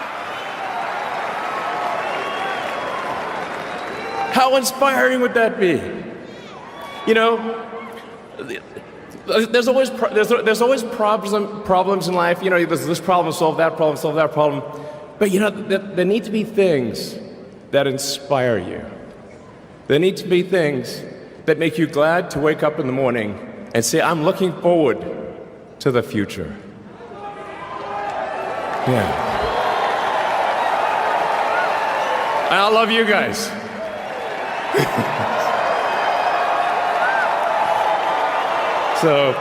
H: How inspiring would that be? You know, there's always problems in life. You know, there's this problem, solve that problem. But you know, there need to be things that inspire you. There need to be things that make you glad to wake up in the morning and say, I'm looking forward to the future. Yeah. And I love you guys. So,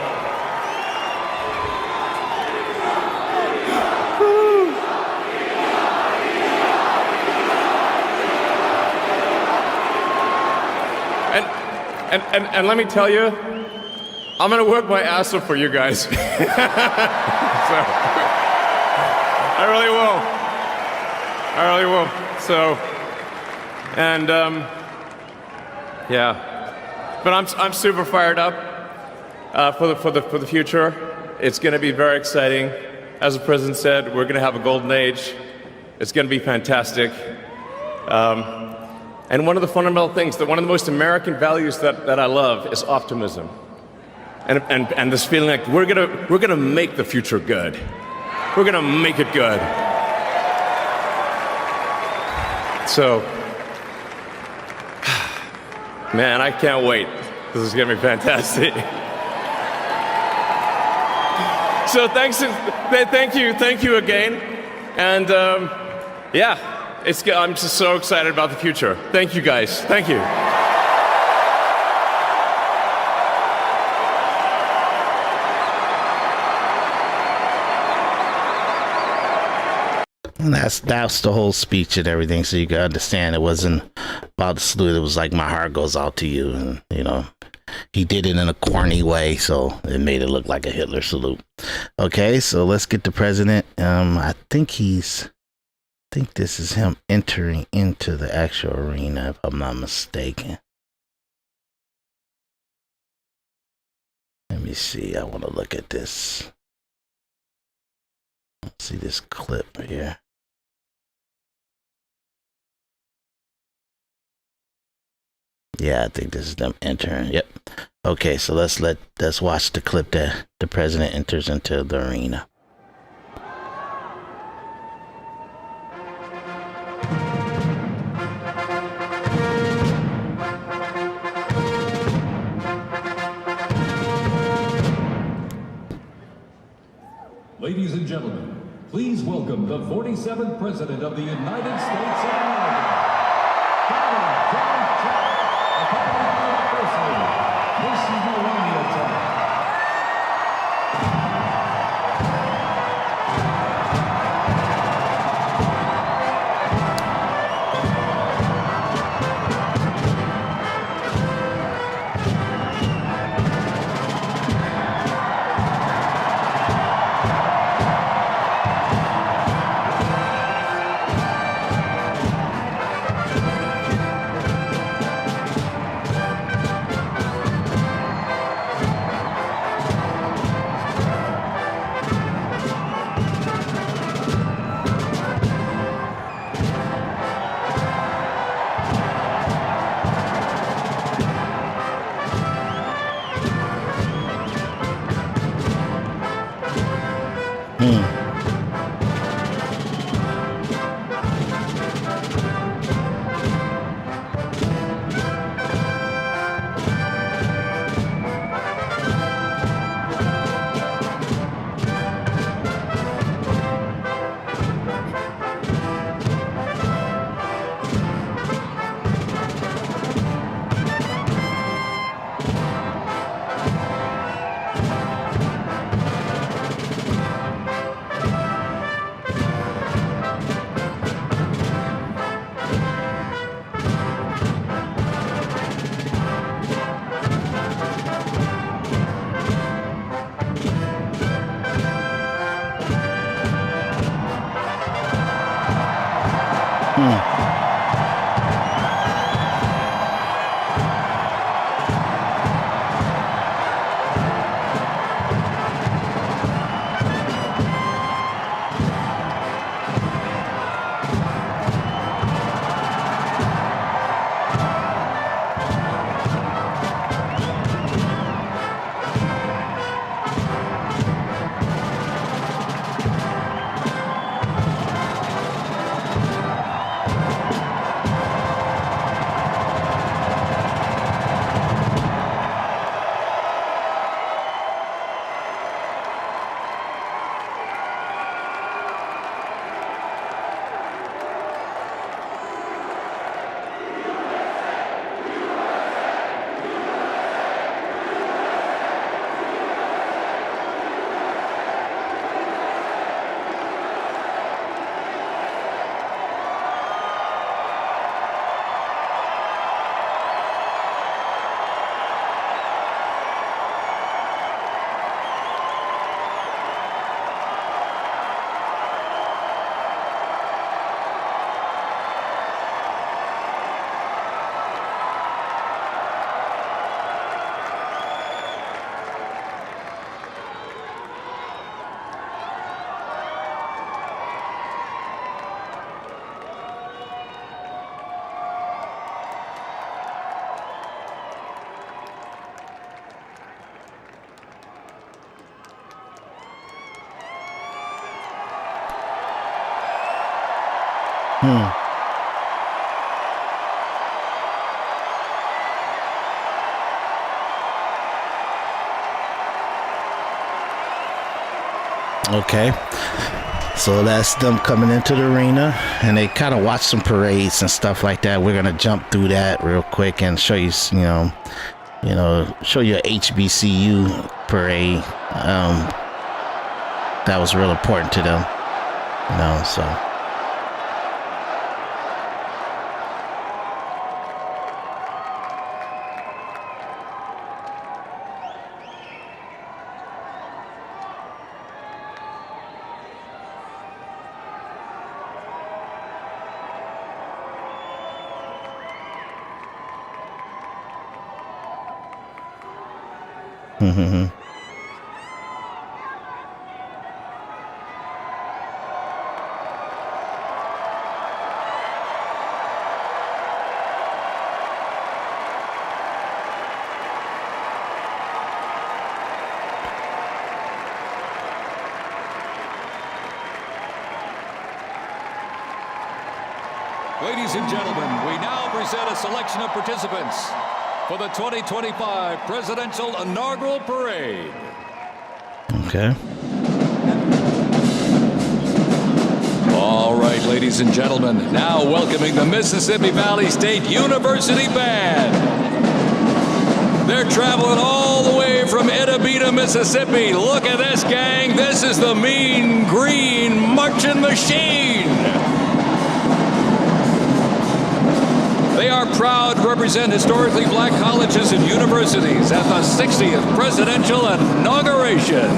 H: and let me tell you, I'm gonna work my ass off for you guys. So, I really will. So, and yeah, but I'm super fired up for the future. It's gonna be very exciting. As the president said, we're gonna have a golden age. It's gonna be fantastic. And one of the fundamental things, one of the most American values that I love is optimism. And this feeling like we're gonna make the future good. We're gonna make it good. So, man, I can't wait. This is gonna be fantastic. So thank you again. And yeah, I'm just so excited about the future. Thank you guys. Thank you.
A: And that's the whole speech and everything. So you can understand it wasn't about the salute. It was like, my heart goes out to you. And, you know, he did it in a corny way. So it made it look like a Hitler salute. Okay, so let's get the president. I think this is him entering into the actual arena, if I'm not mistaken. Let me see. I want to look at this. Let's see this clip here. Yeah, I think this is them entering. Yep. Okay, so let's watch the clip that the president enters into the arena.
I: Ladies and gentlemen, please welcome the 47th President of the United States of America, Donald John Trump, accompanied by the First Lady, Miss Melania Trump.
A: Okay. So that's them coming into the arena, and they kind of watch some parades and stuff like that. We're gonna jump through that real quick and show you, show you a HBCU parade. That was real important to them, so.
I: Ladies and gentlemen, we now present a selection of participants for the 2025 Presidential Inaugural Parade.
A: Okay.
I: All right, ladies and gentlemen, now welcoming the Mississippi Valley State University Band. They're traveling all the way from Itabita, Mississippi. Look at this, gang. This is the Mean Green Marching Machine. They are proud to represent historically black colleges and universities at the 60th Presidential Inauguration.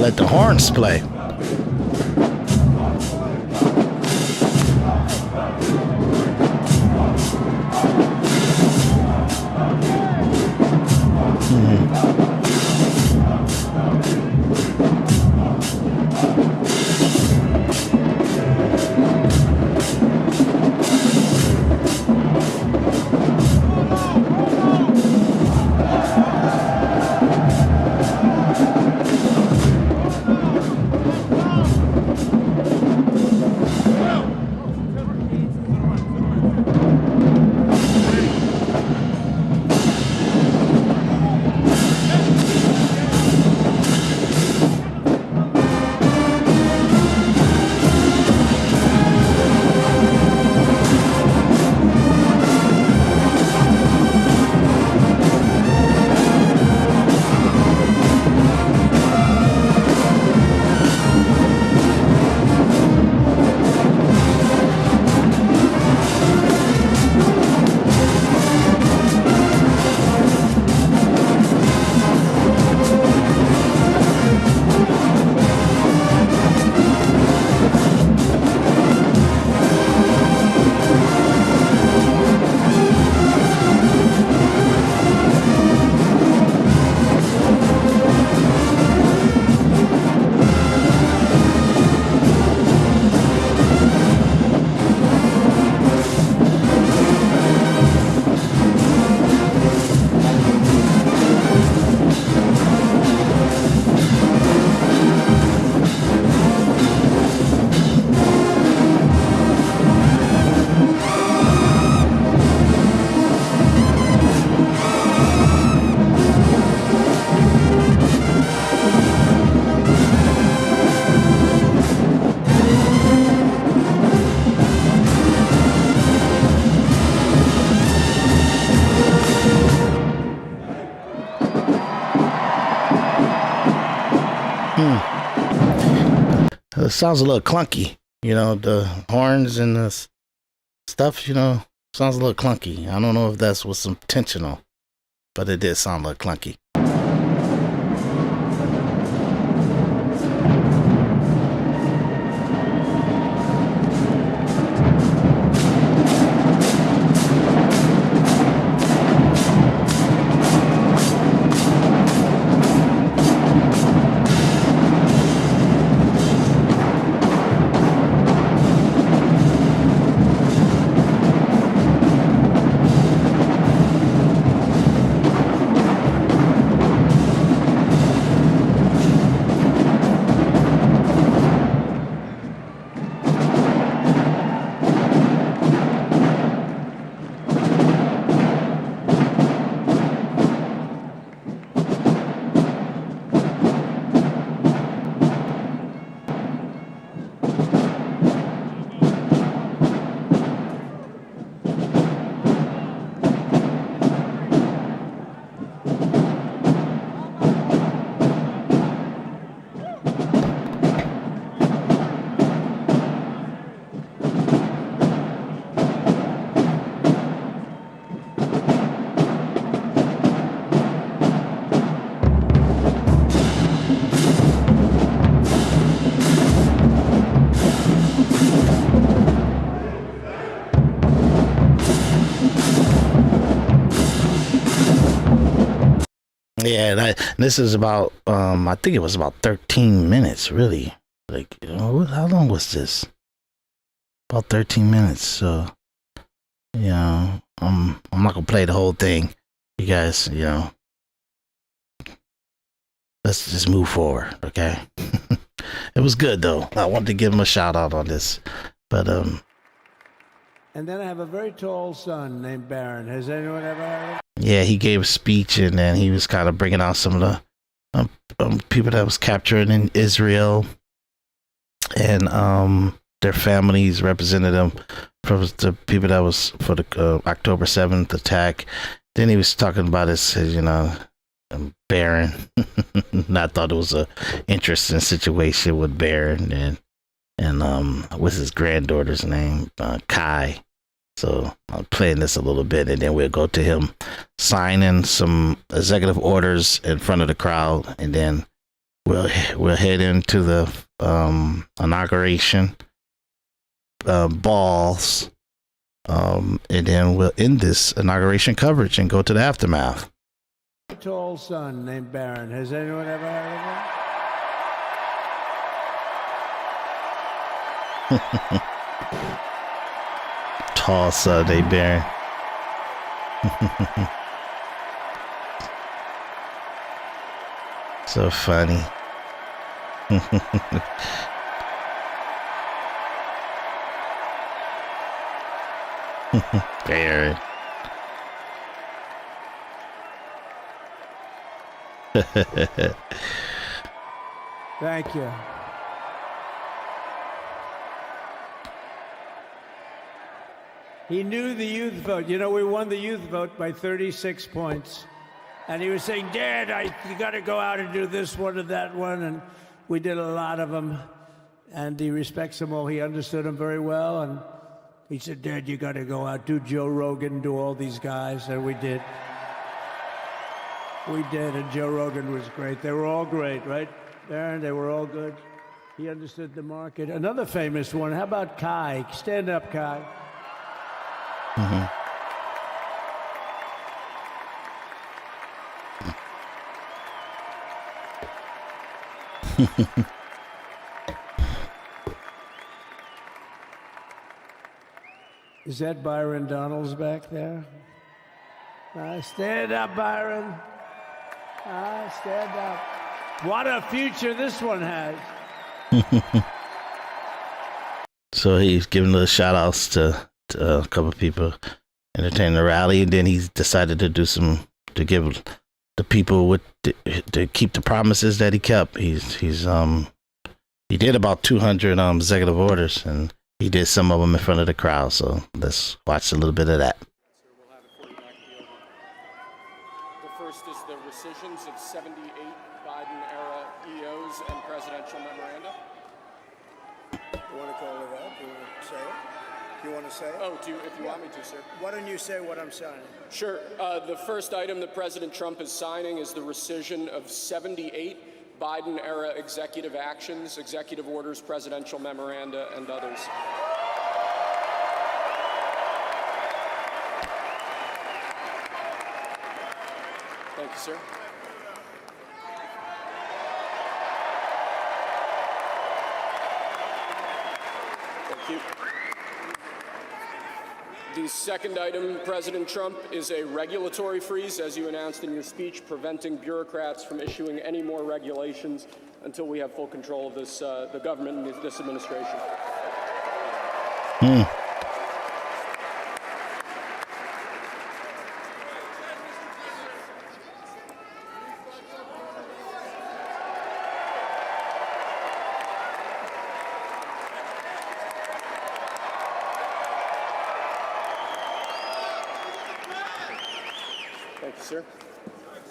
A: let the horns play. It sounds a little clunky, the horns and the stuff, sounds a little clunky. I don't know if that's what's intentional, but it did sound a little clunky. Yeah, this is about, I think it was about 13 minutes, really. Like, how long was this? About 13 minutes. So, I'm not going to play the whole thing. You guys, let's just move forward, okay? It was good, though. I wanted to give him a shout out on this. But,
J: And then I have a very tall son named Baron. Has anyone ever heard of him?
A: Yeah, he gave a speech, and then he was kind of bringing out some of the people that was captured in Israel, and their families represented them from the people that was for the October 7th attack. Then he was talking about his Baron. And I thought it was a interesting situation with Baron and what's his granddaughter's name, Kai. So I'm playing this a little bit, and then we'll go to him signing some executive orders in front of the crowd, and then we'll head into the inauguration balls, and then we'll end this inauguration coverage and go to the aftermath.
J: A tall son named Barron. Has anyone ever heard of him?
A: Tall son named Barron. So funny. Barron.
J: Thank you. He knew the youth vote. You know, we won the youth vote by 36 points. And he was saying, Dad, you got to go out and do this one and that one. And we did a lot of them. And he respects them all. He understood them very well. And he said, Dad, you got to go out, do Joe Rogan, do all these guys. And we did. We did. And Joe Rogan was great. They were all great, right, Aaron? They were all good. He understood the market. Another famous one. How about Kai? Stand up, Kai.
A: Mm-hmm.
J: Is that Byron Donalds back there? Stand up, Byron. Stand up. What a future this one has.
A: So he's giving little shout outs to a couple of people entertaining the rally, and then he's decided to do to give the people to keep the promises that he kept. He did about 200 executive orders, and he did some of them in front of the crowd. So let's watch a little bit of that.
K: The first is the rescissions of 78 Biden-era EOs and presidential memoranda.
L: You want to call it out? You want to say it? You want to say it?
K: Oh, if you want me to, sir.
L: Why don't you say what I'm signing?
K: Sure. The first item that President Trump is signing is the rescission of 78 Biden-era executive actions, executive orders, presidential memoranda, and others. Thank you, sir. Thank you. The second item, President Trump, is a regulatory freeze, as you announced in your speech, preventing bureaucrats from issuing any more regulations until we have full control of this, the government and this administration. Thank you, sir.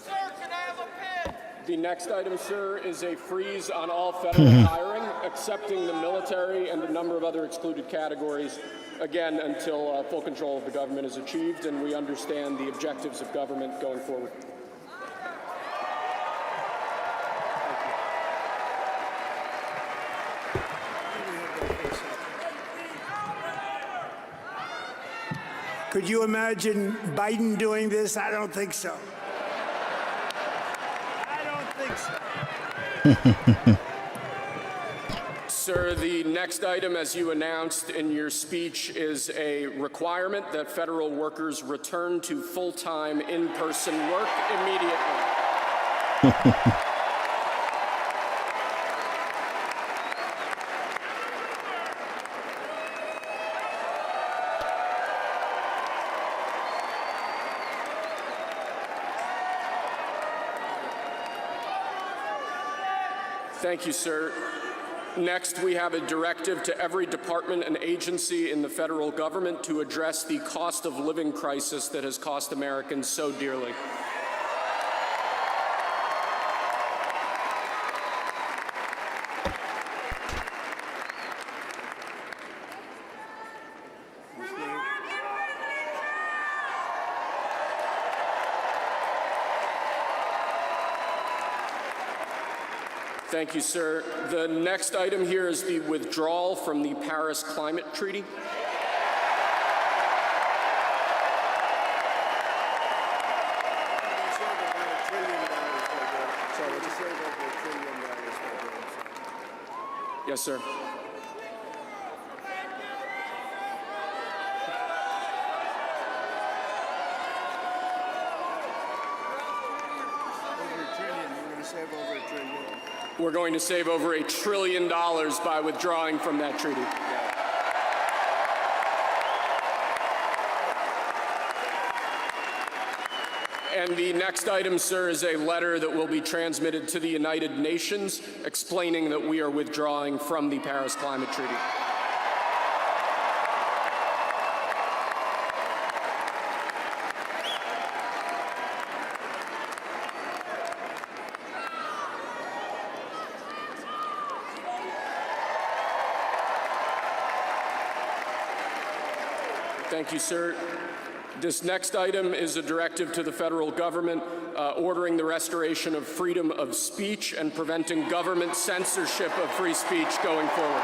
L: Sir, can I have a pen?
K: The next item, sir, is a freeze on all federal hiring, excepting the military and a number of other excluded categories, again, until full control of the government is achieved and we understand the objectives of government going forward.
L: Could you imagine Biden doing this? I don't think so. I don't think so.
K: Sir, the next item, as you announced in your speech, is a requirement that federal workers return to full-time in-person work immediately. Thank you, sir. Next, we have a directive to every department and agency in the federal government to address the cost of living crisis that has cost Americans so dearly. Thank you, sir. The next item here is the withdrawal from the Paris Climate Treaty. Yes, sir. We're going to save over $1 trillion by withdrawing from that treaty. And the next item, sir, is a letter that will be transmitted to the United Nations explaining that we are withdrawing from the Paris Climate Treaty. Thank you, sir. This next item is a directive to the federal government ordering the restoration of freedom of speech and preventing government censorship of free speech going forward.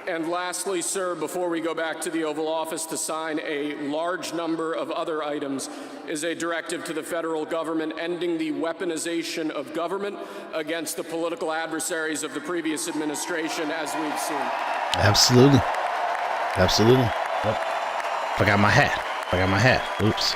K: And lastly, sir, before we go back to the Oval Office to sign a large number of other items, is a directive to the federal government ending the weaponization of government against the political adversaries of the previous administration, as we've seen.
A: Absolutely. Absolutely. Yep. Forgot my hat. Forgot my hat. Oops.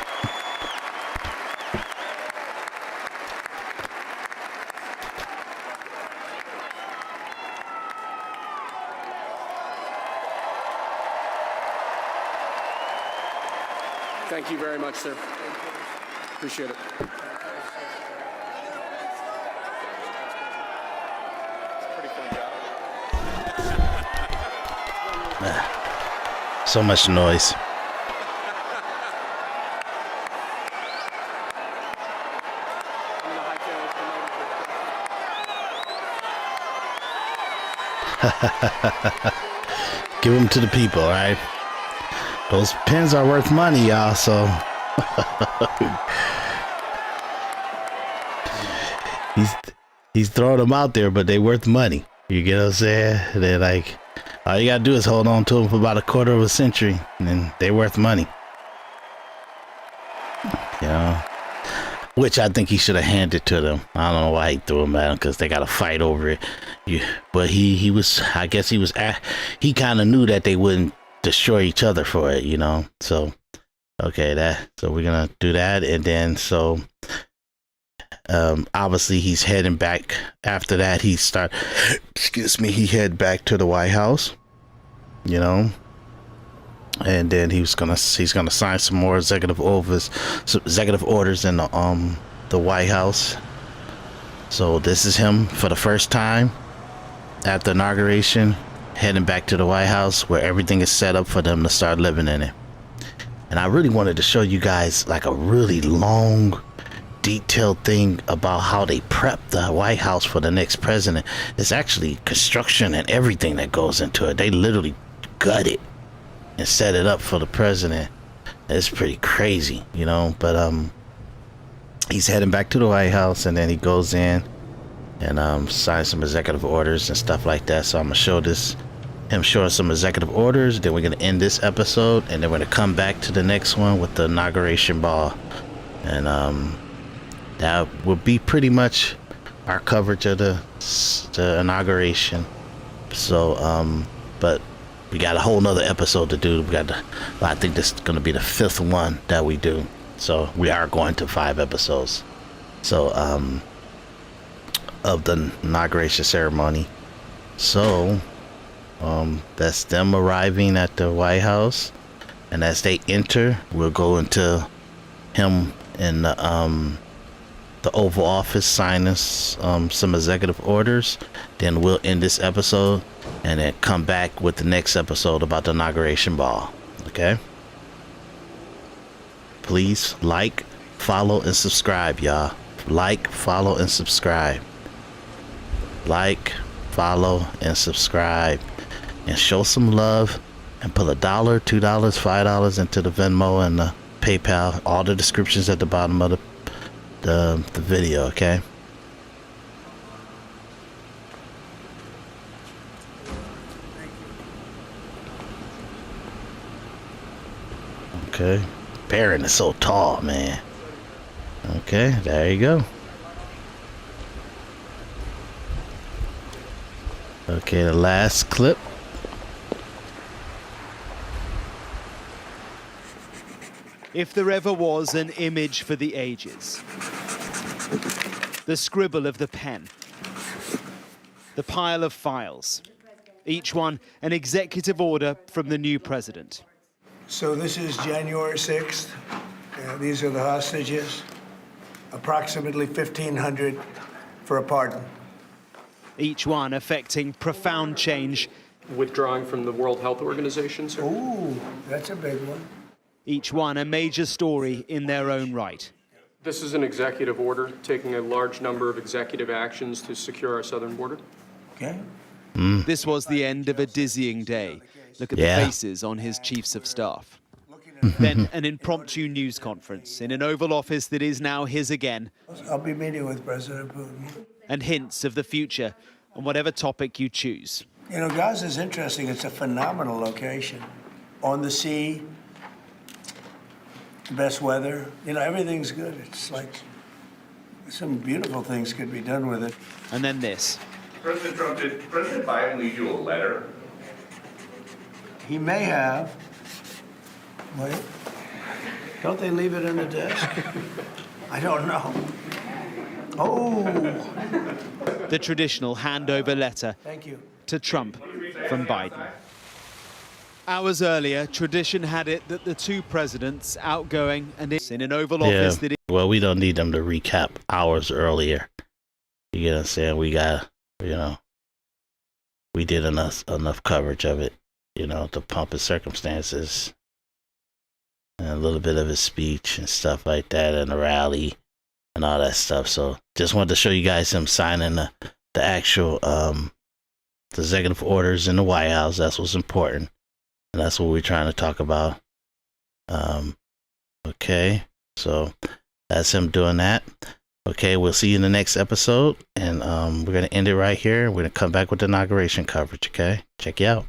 K: Thank you very much, sir. Appreciate it.
A: So much noise. Give them to the people, all right? Those pens are worth money, y'all, so he's throwing them out there, but they worth money. You get what I'm saying? They're like, all you gotta do is hold on to them for about a quarter of a century, and then they're worth money. You know? Which I think he should have handed to them. I don't know why he threw them at them, because they got to fight over it. But he was, I guess he kind of knew that they wouldn't destroy each other for it, you know. So okay, so we're gonna do that, and then so obviously he's heading back after that. He head back to the White House, you know, and then he's gonna sign some more executive orders in the White House. So this is him for the first time at the inauguration, heading back to the White House where everything is set up for them to start living in it. And I really wanted to show you guys like a really long, detailed thing about how they prep the White House for the next president. It's actually construction and everything that goes into it. They literally gut it and set it up for the president. It's pretty crazy, you know. But he's heading back to the White House, and then he goes in and signs some executive orders and stuff like that. So I'm gonna show him showing some executive orders, then we're gonna end this episode, and then we're gonna come back to the next one with the inauguration ball, and that will be pretty much our coverage of the inauguration. So but we got a whole nother episode to do. I think this is gonna be the 5th one that we do, so we are going to 5 episodes. So of the inauguration ceremony. So that's them arriving at the White House, and as they enter, we'll go into him in the Oval Office signing some executive orders. Then we'll end this episode and then come back with the next episode about the inauguration ball. Okay, please like, follow, and subscribe, y'all. Like, follow, and subscribe. Like, follow, and subscribe, and show some love, and put $1, $2, $5 into the Venmo and the PayPal. All the descriptions at the bottom of the video, okay? Okay. Barron is so tall, man. Okay, there you go. Okay, the last clip.
M: If there ever was an image for the ages, the scribble of the pen, the pile of files, each one an executive order from the new president.
L: So this is January 6th. These are the hostages. Approximately 1,500 for a pardon.
M: Each one affecting profound change.
K: Withdrawing from the World Health Organization, sir.
L: Ooh, that's a big one.
M: Each one a major story in their own right.
K: This is an executive order taking a large number of executive actions to secure our southern border.
L: Okay.
M: This was the end of a dizzying day. Look at the faces on his chiefs of staff. Then an impromptu news conference in an Oval Office that is now his again.
L: I'll be meeting with President Putin.
M: And hints of the future on whatever topic you choose.
L: You know, Gaza's interesting. It's a phenomenal location. On the sea, the best weather. You know, everything's good. It's like some beautiful things could be done with it.
M: And then this.
N: President Trump, did President Biden leave you a letter?
L: He may have. Wait. Don't they leave it in the desk? I don't know. Oh.
M: The traditional handover letter
L: Thank you.
M: to Trump from Biden. Hours earlier, tradition had it that the two presidents, outgoing and in an Oval Office that
A: well, we don't need them to recap hours earlier. You get what I'm saying? We got, you know, we did enough coverage of it, you know, the pomp and circumstances, and a little bit of his speech and stuff like that, and the rally and all that stuff. So just wanted to show you guys him signing the actual the executive orders in the White House. That's what's important, and that's what we're trying to talk about. Okay, so that's him doing that. Okay, we'll see you in the next episode, and we're gonna end it right here. We're gonna come back with the inauguration coverage. Okay, check you out.